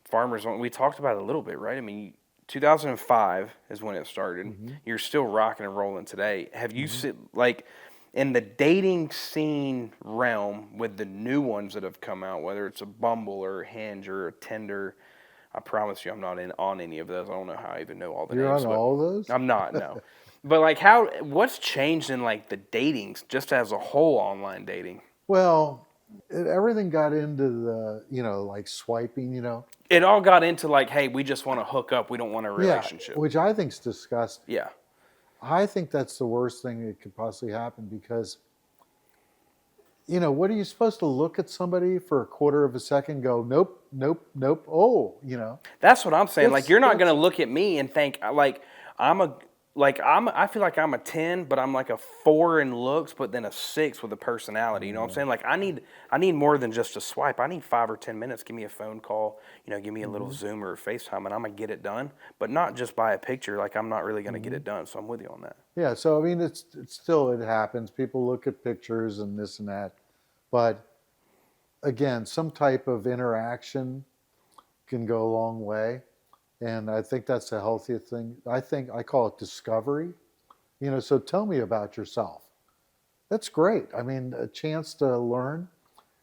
farmers, we talked about it a little bit, right? I mean, 2005 is when it started.
Mm-hmm.
You're still rocking and rolling today. Have you
Mm-hmm.
seen, like, in the dating scene realm with the new ones that have come out, whether it's a Bumble or a Hinge or a Tinder? I promise you, I'm not on any of those. I don't know how I even know all the
You're
names.
on
But
all those?
I'm not, no. But like, what's changed in like the datings, just as a whole, online dating?
Well, everything got into the, like swiping,
It all got into like, hey, we just want to hook up. We don't want a
Yeah,
relationship.
which I think's disgusting.
Yeah.
I think that's the worst thing that could possibly happen because, what are you supposed to look at somebody for a quarter of a second, go, nope, nope, nope, oh.
That's what I'm saying. Like,
That's
you're not
that's
gonna look at me and think like I'm a I feel like I'm a 10, but I'm like a 4 in looks, but then a 6 with a personality. You know what I'm saying? Like, I need more than just a swipe. I need 5 or 10 minutes. Give me a phone call. Give me a little Zoom or a FaceTime, and I'm gonna get it done. But not just by a picture. Like, I'm not really gonna get it done. So I'm with you on that.
Yeah, so I mean, it's still, it happens. People look at pictures and this and that, but again, some type of interaction can go a long way, and I think that's a healthy thing. I think I call it discovery. So tell me about yourself. That's great. I mean, a chance to learn,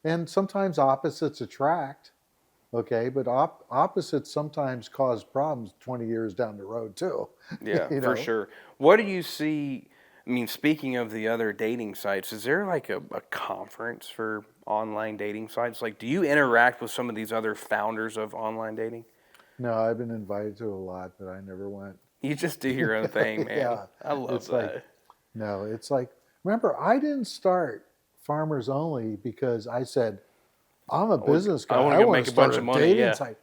and sometimes opposites attract. Okay, but opposites sometimes cause problems 20 years down the road too.
Yeah,
you
for
know.
sure. What do you see? I mean, speaking of the other dating sites, is there like a conference for online dating sites? Like, do you interact with some of these other founders of online dating?
No, I've been invited to a lot, but I never went.
You just do your own thing, man.
Yeah,
I love
it's
that.
like, no, it's like, remember, I didn't start Farmers Only because I said, I'm a business guy.
I wanna
I
go
want
make
to
a bunch
start
of
a
money,
dating
yeah.
site.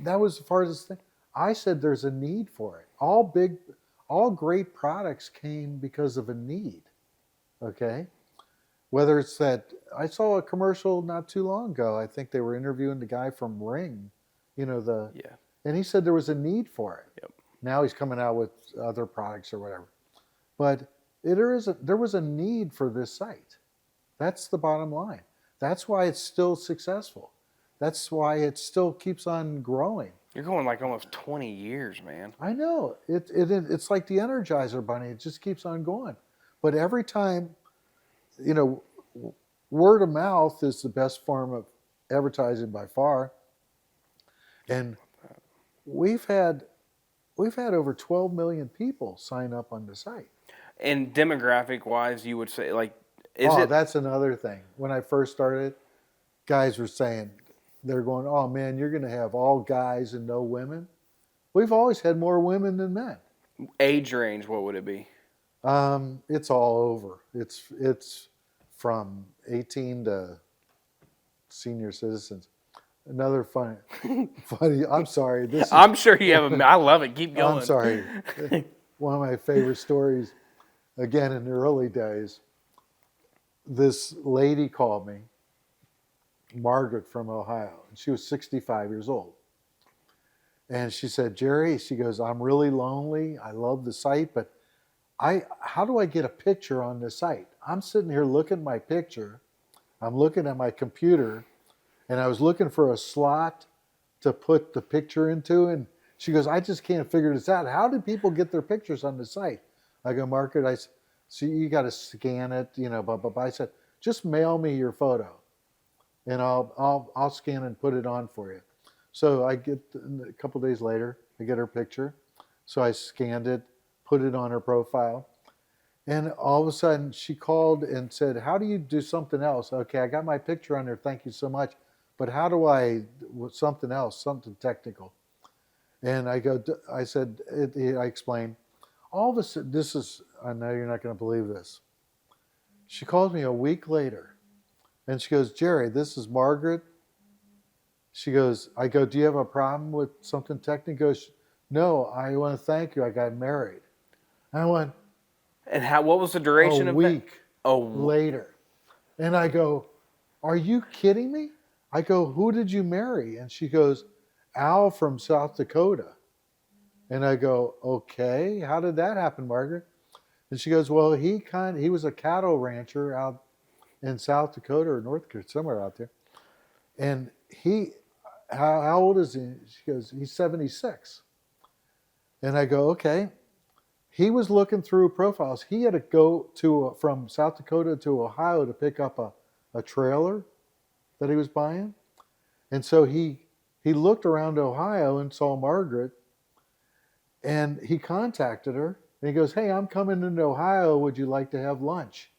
That was as far as this thing. I said there's a need for it. All great products came because of a need. Okay, whether it's that I saw a commercial not too long ago. I think they were interviewing the guy from Ring,
Yeah.
and he said there was a need for it.
Yep.
Now he's coming out with other products or whatever, but there was a need for this site. That's the bottom line. That's why it's still successful. That's why it still keeps on growing.
You're going like almost 20 years, man.
I know it's like the Energizer Bunny. It just keeps on going. But every time, you know, word of mouth is the best form of advertising by far. And we've had over 12 million people sign up on the site.
And demographic wise, you would say like, is it?
That's another thing. When I first started, guys were saying, they're going, oh man, you're going to have all guys and no women. We've always had more women than men.
Age range, what would it be?
It's all over. It's from 18 to senior citizens. Another funny. I'm sorry.
I'm sure you have I love it. Keep going.
I'm sorry. One of my favorite stories, again in the early days. This lady called me, Margaret from Ohio, and she was 65 years old. And she said, Jerry, she goes, I'm really lonely. I love the site, but how do I get a picture on the site? I'm sitting here looking at my picture. I'm looking at my computer, and I was looking for a slot to put the picture into. And she goes, I just can't figure this out. How do people get their pictures on the site? I go, Margaret, I said, so you got to scan it, blah, blah, blah. I said, just mail me your photo, and I'll scan and put it on for you. So I get, a couple days later, I get her picture. So I scanned it, put it on her profile. And all of a sudden she called and said, how do you do something else? Okay, I got my picture on there. Thank you so much. But how do I, something else, something technical? And I said, I explained. All of a sudden, I know you're not going to believe this. She calls me a week later and she goes, Jerry, this is Margaret. She goes, I go, do you have a problem with something technical? She goes, no, I want to thank you. I got married. I went,
and what was the duration
a
of
week
that?
later. And I go, are you kidding me? I go, who did you marry? And she goes, Al from South Dakota. And I go, okay, how did that happen, Margaret? And she goes, well, he was a cattle rancher out in South Dakota or North Dakota, somewhere out there. And how old is he? She goes, he's 76. And I go, okay. He was looking through profiles. He had to go from South Dakota to Ohio to pick up a trailer that he was buying. And so he looked around Ohio and saw Margaret, and he contacted her. And he goes, hey, I'm coming into Ohio. Would you like to have lunch?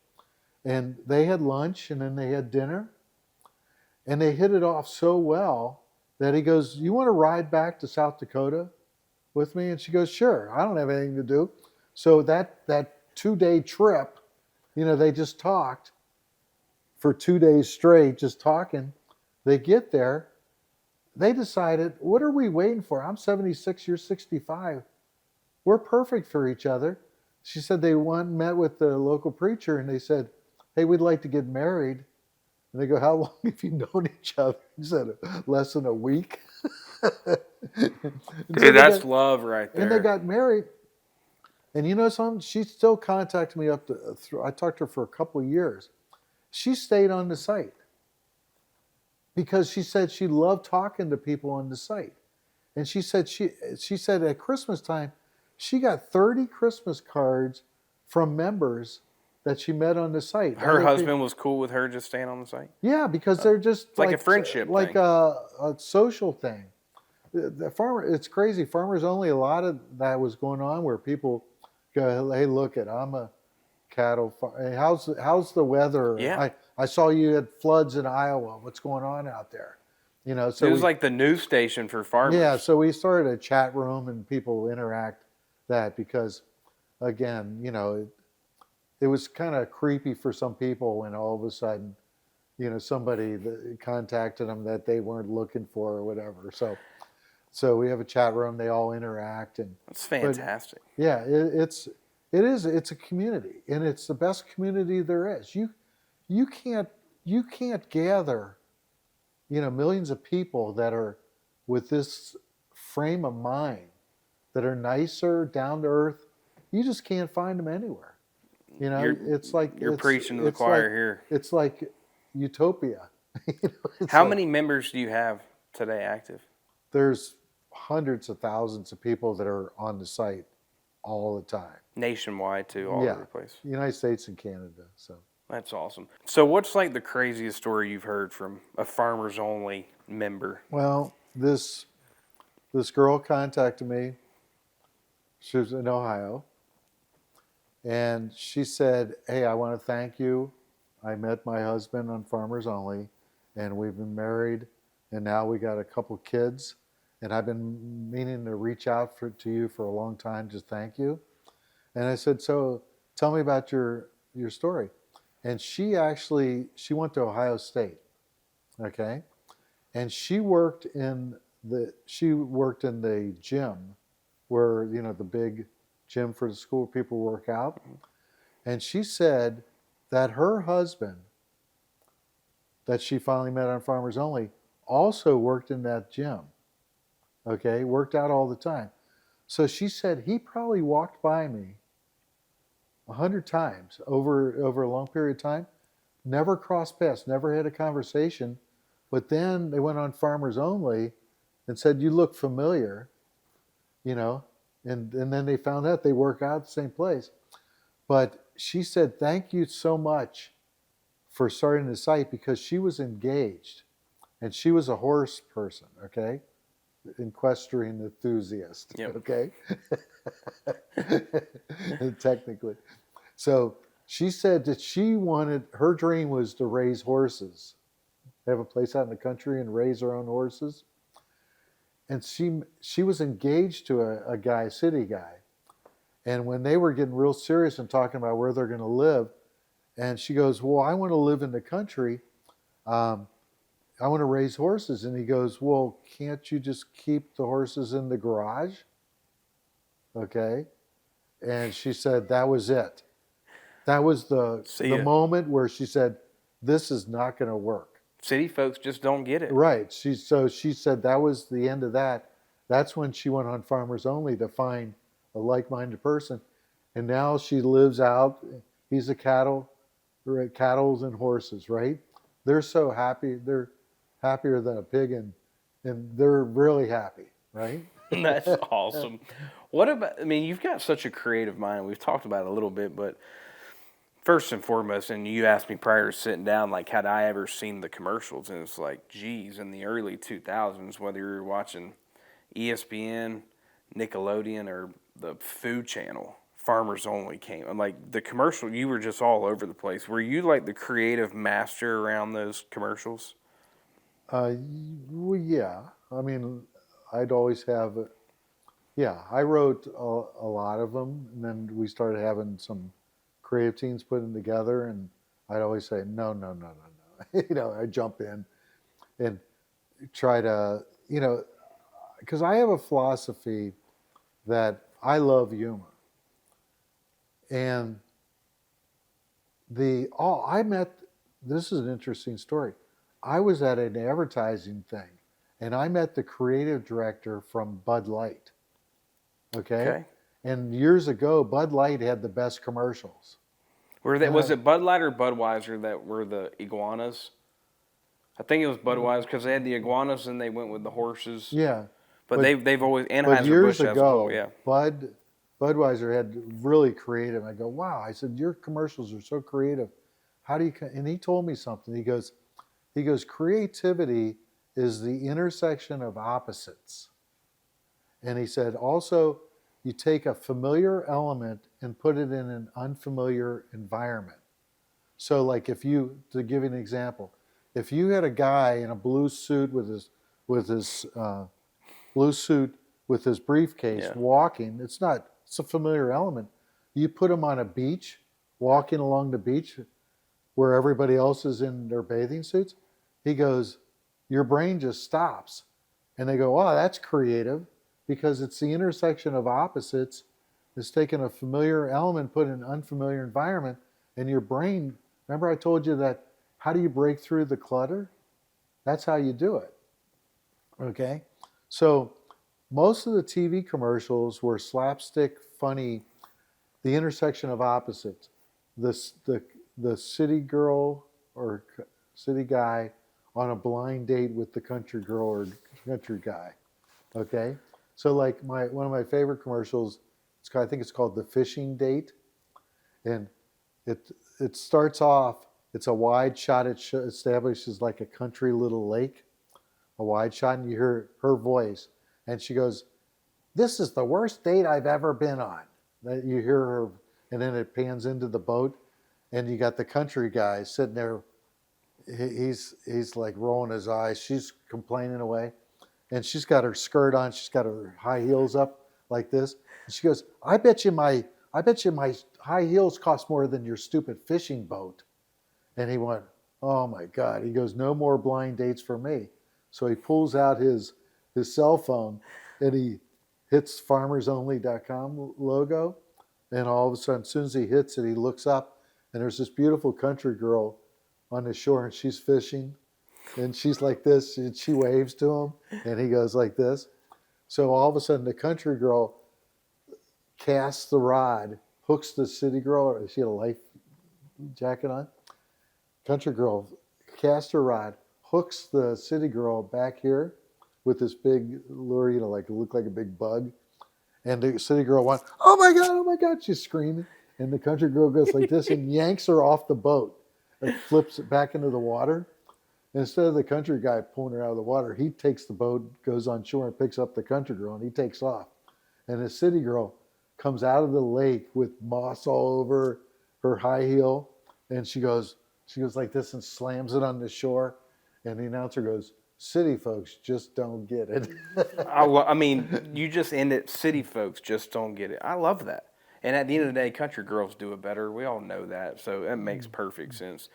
And they had lunch, and then they had dinner. And they hit it off so well that he goes, you want to ride back to South Dakota with me? And she goes, sure. I don't have anything to do. So that 2-day trip, they just talked for 2 days straight, just talking. They get there. They decided, what are we waiting for? I'm 76, you're 65. We're perfect for each other. She said they met with the local preacher, and they said, hey, we'd like to get married. And they go, how long have you known each other? He said, less than a week.
Dude, that's love right there.
And they got married. And you know something? She still contacted me I talked to her for a couple of years. She stayed on the site because she said she loved talking to people on the site. And she said at Christmas time, she got 30 Christmas cards from members that she met on the site.
Her husband was cool with her just staying on the site?
Yeah, because they're just
it's like a friendship
like
thing.
a social thing. The farmer, it's crazy. Farmers only, a lot of that was going on where people go, hey, look I'm a cattle farmer. Hey, how's the weather?
Yeah.
I saw you had floods in Iowa. What's going on out there? So
it was like the news station for farmers.
Yeah, so we started a chat room and people interact that because, again, it was kind of creepy for some people when all of a sudden, somebody contacted them that they weren't looking for or whatever. So we have a chat room. They all interact, and
that's fantastic.
Yeah, it's a community, and it's the best community there is. You can't gather, millions of people that are with this frame of mind, that are nicer, down to earth. You just can't find them anywhere. It's like
you're preaching to the choir here.
It's like utopia.
How many members do you have today active?
There's hundreds of thousands of people that are on the site all the time.
Nationwide too, all over the place.
United States and Canada. So
That's awesome. So what's like the craziest story you've heard from a Farmers Only member?
Well, this girl contacted me. She was in Ohio, and she said, "Hey, I want to thank you. I met my husband on Farmers Only, and we've been married, and now we got a couple kids, and I've been meaning to reach out to you for a long time to thank you." And I said, "So tell me about your story." And she went to Ohio State, okay, and she worked in the gym where the big gym for the school people work out. And she said that her husband, that she finally met on Farmers Only, also worked in that gym. Okay, worked out all the time. So she said he probably walked by me 100 times over a long period of time, never crossed paths, never had a conversation. But then they went on Farmers Only and said, "You look familiar," you know, and then they found out they work out at the same place. But she said, "Thank you so much for starting the site," because she was engaged and she was a horse person, okay? Equestrian enthusiast,
Yep.
okay? Technically. So she said that her dream was to raise horses, have a place out in the country and raise her own horses. And she was engaged to a guy, a city guy. And when they were getting real serious and talking about where they're going to live, and she goes, "Well, I want to live in the country. I want to raise horses." And he goes, "Well, can't you just keep the horses in the garage?" Okay. And she said that was it. That was the moment where she said, "This is not going to work."
City folks just don't get it.
Right. She said that was the end of that. That's when she went on Farmers Only to find a like-minded person. And now she lives out. He's a cattles and horses, right? They're so happy. They're happier than a pig, and they're really happy, right?
That's awesome. What about, I mean, you've got such a creative mind. We've talked about it a little bit, but first and foremost, and you asked me prior to sitting down, like, had I ever seen the commercials? And it's like, geez, in the early 2000s, whether you're watching ESPN, Nickelodeon, or the Food Channel, Farmers Only came. And like the commercial, you were just all over the place. Were you like the creative master around those commercials?
Well, yeah. I mean, I'd always have, yeah, I wrote a lot of them, and then we started having some creative teams put them together, and I'd always say, no, no, no, no, no. I jump in and try to, because I have a philosophy that I love humor. And this is an interesting story. I was at an advertising thing, and I met the creative director from Bud Light. Okay? And years ago, Bud Light had the best commercials.
Was it Bud Light or Budweiser that were the iguanas? I think it was Budweiser because they had the iguanas and they went with the horses.
Yeah.
But they've always,
But
Anheuser-Busch
years
has a
ago,
whole, yeah.
Budweiser had really creative. I go, wow. I said, your commercials are so creative. How do you? And he told me something. He goes, creativity is the intersection of opposites. And he said, also, you take a familiar element and put it in an unfamiliar environment. So, like, to give you an example, if you had a guy in a blue suit with his blue suit with his briefcase walking, it's a familiar element. You put him on a beach, walking along the beach where everybody else is in their bathing suits. He goes, your brain just stops. And they go, wow, that's creative, because it's the intersection of opposites. It's taking a familiar element, put in an unfamiliar environment, and your brain, remember I told you that, how do you break through the clutter? That's how you do it. Okay? So most of the TV commercials were slapstick, funny, the intersection of opposites. The city girl or city guy on a blind date with the country girl or country guy. Okay? So like one of my favorite commercials, I think it's called The Fishing Date. And it starts off. It's a wide shot. It establishes like a country little lake, a wide shot, and you hear her voice, and she goes, "This is the worst date I've ever been on." That you hear her, and then it pans into the boat, and you got the country guy sitting there. He's like rolling his eyes. She's complaining away, and she's got her skirt on. She's got her high heels up like this. And she goes, I bet you my high heels cost more than your stupid fishing boat." And he went, "Oh my God." He goes, "No more blind dates for me." So he pulls out his cell phone and he hits farmersonly.com logo. And all of a sudden, as soon as he hits it, he looks up and there's this beautiful country girl on the shore and she's fishing. And she's like this, and she waves to him, and he goes like this. So all of a sudden, the country girl casts the rod, hooks the city girl. She had a life jacket on. Country girl casts her rod, hooks the city girl back here with this big lure, like it looked like a big bug. And the city girl went, "Oh my God, oh my God," she's screaming. And the country girl goes like this and yanks her off the boat and flips it back into the water. Instead of the country guy pulling her out of the water, he takes the boat, goes on shore, and picks up the country girl, and he takes off. And the city girl comes out of the lake with moss all over her high heel, and she goes like this and slams it on the shore. And the announcer goes, "City folks just don't get it."
I mean, you just end it. City folks just don't get it. I love that. And at the end of the day, country girls do it better. We all know that, so that makes perfect sense.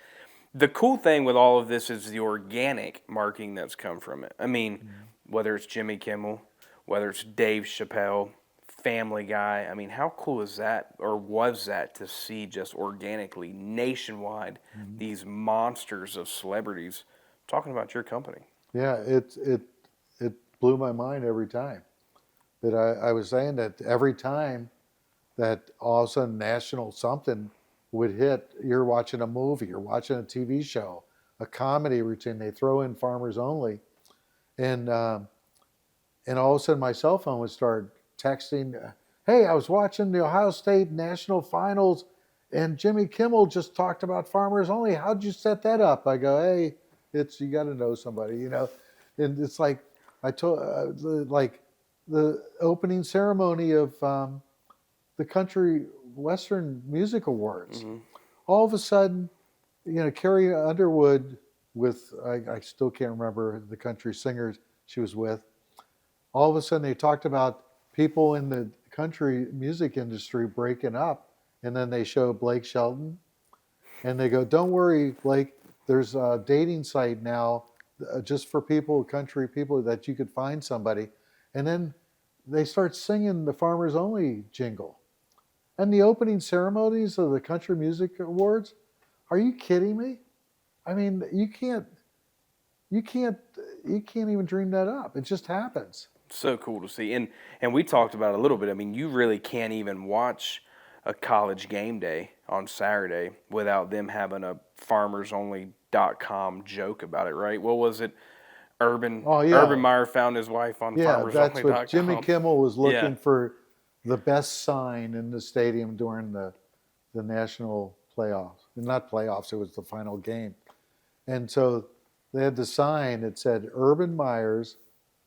The cool thing with all of this is the organic marketing that's come from it. I mean, whether it's Jimmy Kimmel, whether it's Dave Chappelle, Family Guy. I mean, how cool is that, or was that, to see just organically, nationwide, these monsters of celebrities talking about your company?
Yeah, it blew my mind every time. That I was saying that every time that all of a sudden national something would hit, you're watching a movie, you're watching a TV show, a comedy routine, they throw in Farmers Only, and all of a sudden my cell phone would start texting, "Hey, I was watching the Ohio State National Finals, and Jimmy Kimmel just talked about Farmers Only. How'd you set that up?" I go, "Hey, you got to know somebody, you know." And it's like I told, like the opening ceremony of the Country Western Music Awards. All of a sudden, Carrie Underwood with, I still can't remember the country singers she was with. All of a sudden, they talked about people in the country music industry breaking up, and then they show Blake Shelton, and they go, "Don't worry, Blake. There's a dating site now, just for people, country people, that you could find somebody." And then they start singing the Farmers Only jingle. And the opening ceremonies of the Country Music Awards, are you kidding me? I mean, you can't even dream that up. It just happens.
So cool to see. And we talked about it a little bit. I mean, you really can't even watch a college game day on Saturday without them having a farmersonly.com joke about it, right? What was it? Urban Meyer found his wife on farmersonly.com.
That's what Jimmy Kimmel was looking for, the best sign in the stadium during the national playoffs. Not playoffs, it was the final game. And so they had the sign that said Urban Meyers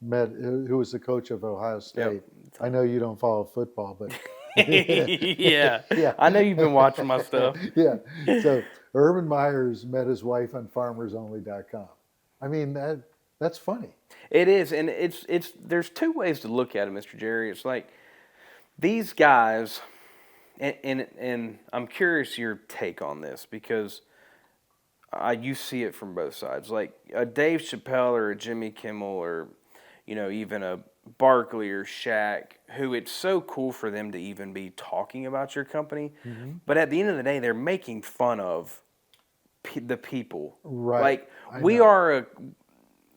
met, who was the coach of Ohio State. Yep. I know you don't follow football, but
yeah. I know you've been watching my stuff.
Yeah. So Urban Meyers met his wife on farmersonly.com. I mean, that's funny.
It is, and it's there's two ways to look at it, Mr. Jerry. It's like these guys, and I'm curious your take on this, because you see it from both sides. Like a Dave Chappelle or a Jimmy Kimmel, or even a Barkley or Shaq, who it's so cool for them to even be talking about your company. But at the end of the day, they're making fun of the people.
Right.
Like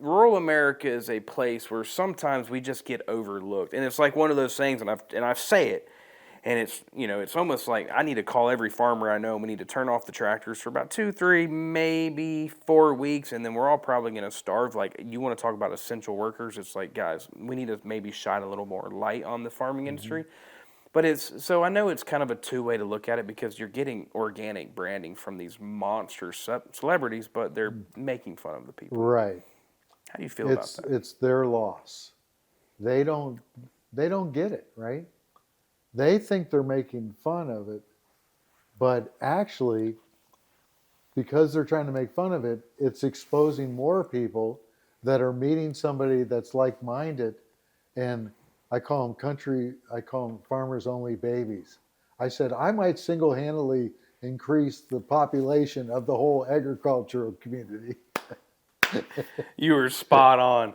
rural America is a place where sometimes we just get overlooked, and it's like one of those things. And I say it, and it's almost like I need to call every farmer I know. We need to turn off the tractors for about 2, 3, maybe 4 weeks, and then we're all probably going to starve. Like, you want to talk about essential workers? It's like, guys, we need to maybe shine a little more light on the farming industry. But so I know it's kind of a two-way to look at it because you're getting organic branding from these monster celebrities, but they're making fun of the people.
Right.
How do you feel about that?
It's their loss. They don't get it, right? They think they're making fun of it, but actually, because they're trying to make fun of it, it's exposing more people that are meeting somebody that's like-minded. And I call them farmers only babies. I said, I might single-handedly increase the population of the whole agricultural community.
You were spot on.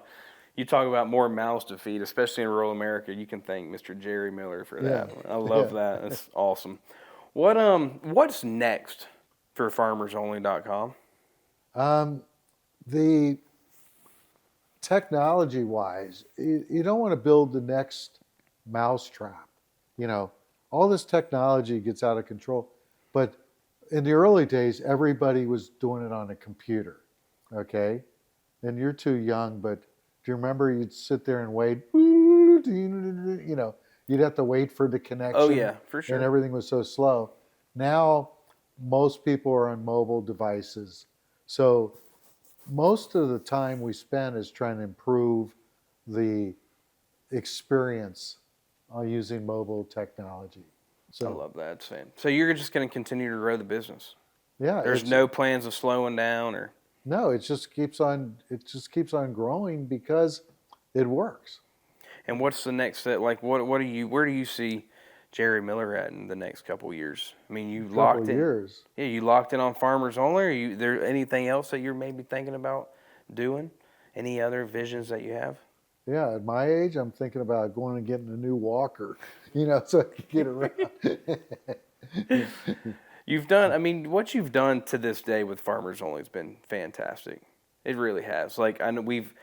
You talk about more mouths to feed, especially in rural America. You can thank Mr. Jerry Miller for that.
Yeah.
I love
Yeah.
that. That's awesome. What's next for FarmersOnly.com?
The technology-wise, you don't want to build the next mousetrap. You know, all this technology gets out of control. But in the early days, everybody was doing it on a computer. Okay, and you're too young, but do you remember you'd sit there and wait? You know, you'd have to wait for the connection.
Oh yeah, for sure.
And everything was so slow. Now, most people are on mobile devices, so most of the time we spend is trying to improve the experience using mobile technology. So
I love that, Sam. So you're just going to continue to grow the business.
yeah,
There's no plans of slowing down or.
no, it just keeps on growing because it works.
And what's the next step? Like, where do you see Jerry Miller at in the next couple of years? I mean, you locked in.
Years.
Yeah, you locked in on Farmers Only. Or there anything else that you're maybe thinking about doing? Any other visions that you have?
Yeah, at my age, I'm thinking about going and getting a new walker, you know, so I can get around.
You've done. I mean, what you've done to this day with Farmers Only has been fantastic. It really has. Like I know we've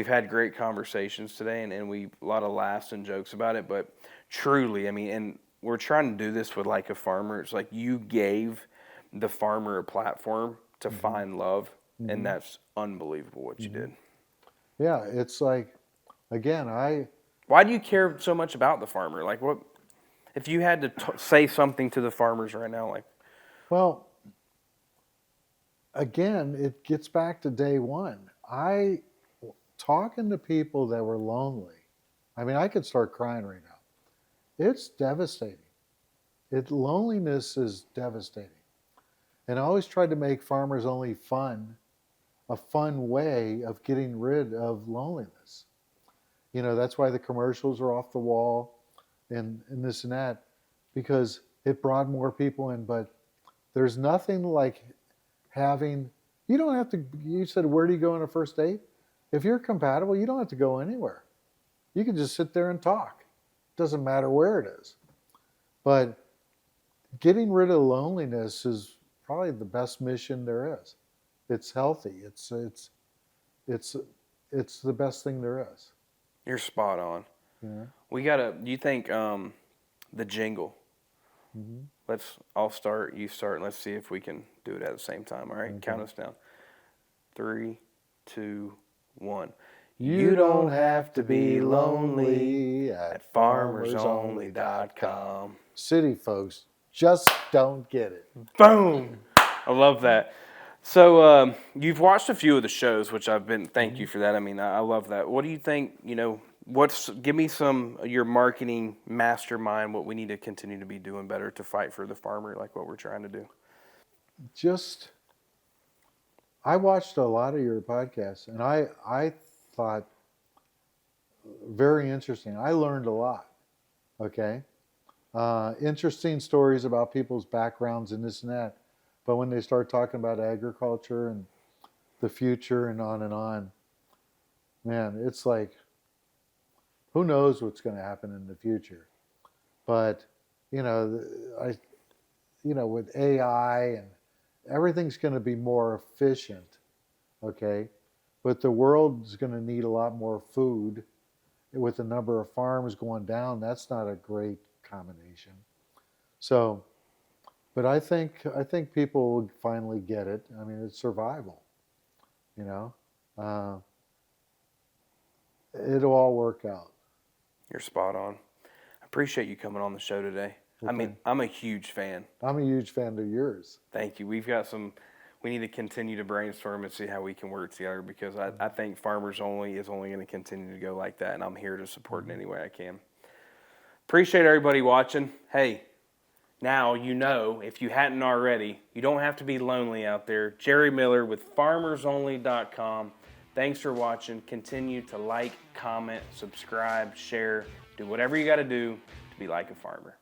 had great conversations today, and a lot of laughs and jokes about it. But truly, I mean, and we're trying to do this with like a farmer. It's like you gave the farmer a platform to find love, and that's unbelievable what you did.
Yeah, it's like, again,
Why do you care so much about the farmer? Like, what if you had to say something to the farmers right now? Like,
well, again, it gets back to day one. Talking to people that were lonely, I mean, I could start crying right now. It's devastating. Loneliness is devastating. And I always tried to make Farmers Only fun, a fun way of getting rid of loneliness. You know, that's why the commercials are off the wall and this and that, because it brought more people in. But there's nothing like you don't have to, you said, where do you go on a first date? If you're compatible, you don't have to go anywhere. You can just sit there and talk. It doesn't matter where it is. But getting rid of loneliness is probably the best mission there is. It's healthy. It's the best thing there is.
you're spot on.
Yeah.
Do you think the jingle?
Mm-hmm.
I'll start, you start, and let's see if we can do it at the same time. All right,
Okay.
Count us down. 3, 2, 1.
You don't have to be lonely at
farmersonly.com.
City folks just don't get it.
Boom! I love that. So you've watched a few of the shows, which thank you for that. I mean, I love that. What do you think, give me some of your marketing mastermind, what we need to continue to be doing better to fight for the farmer, like what we're trying to do.
I watched a lot of your podcasts, and I thought very interesting. I learned a lot. Okay, interesting stories about people's backgrounds and this and that. But when they start talking about agriculture and the future and on, man, it's like, who knows what's going to happen in the future? But with AI and everything's going to be more efficient, okay? But the world is going to need a lot more food. With the number of farms going down, that's not a great combination. So, but I think people will finally get it. I mean, it's survival, It'll all work out.
You're spot on. I Appreciate you coming on the show today.
Well,
I mean, I'm a huge fan.
I'm a huge fan of yours.
Thank you. We need to continue to brainstorm and see how we can work together, because I think Farmers Only is only going to continue to go like that, and I'm here to support in any way I can. Appreciate everybody watching. Hey, now you know, if you hadn't already, you don't have to be lonely out there. Jerry Miller with FarmersOnly.com. Thanks for watching. Continue to like, comment, subscribe, share, do whatever you got to do to be like a farmer.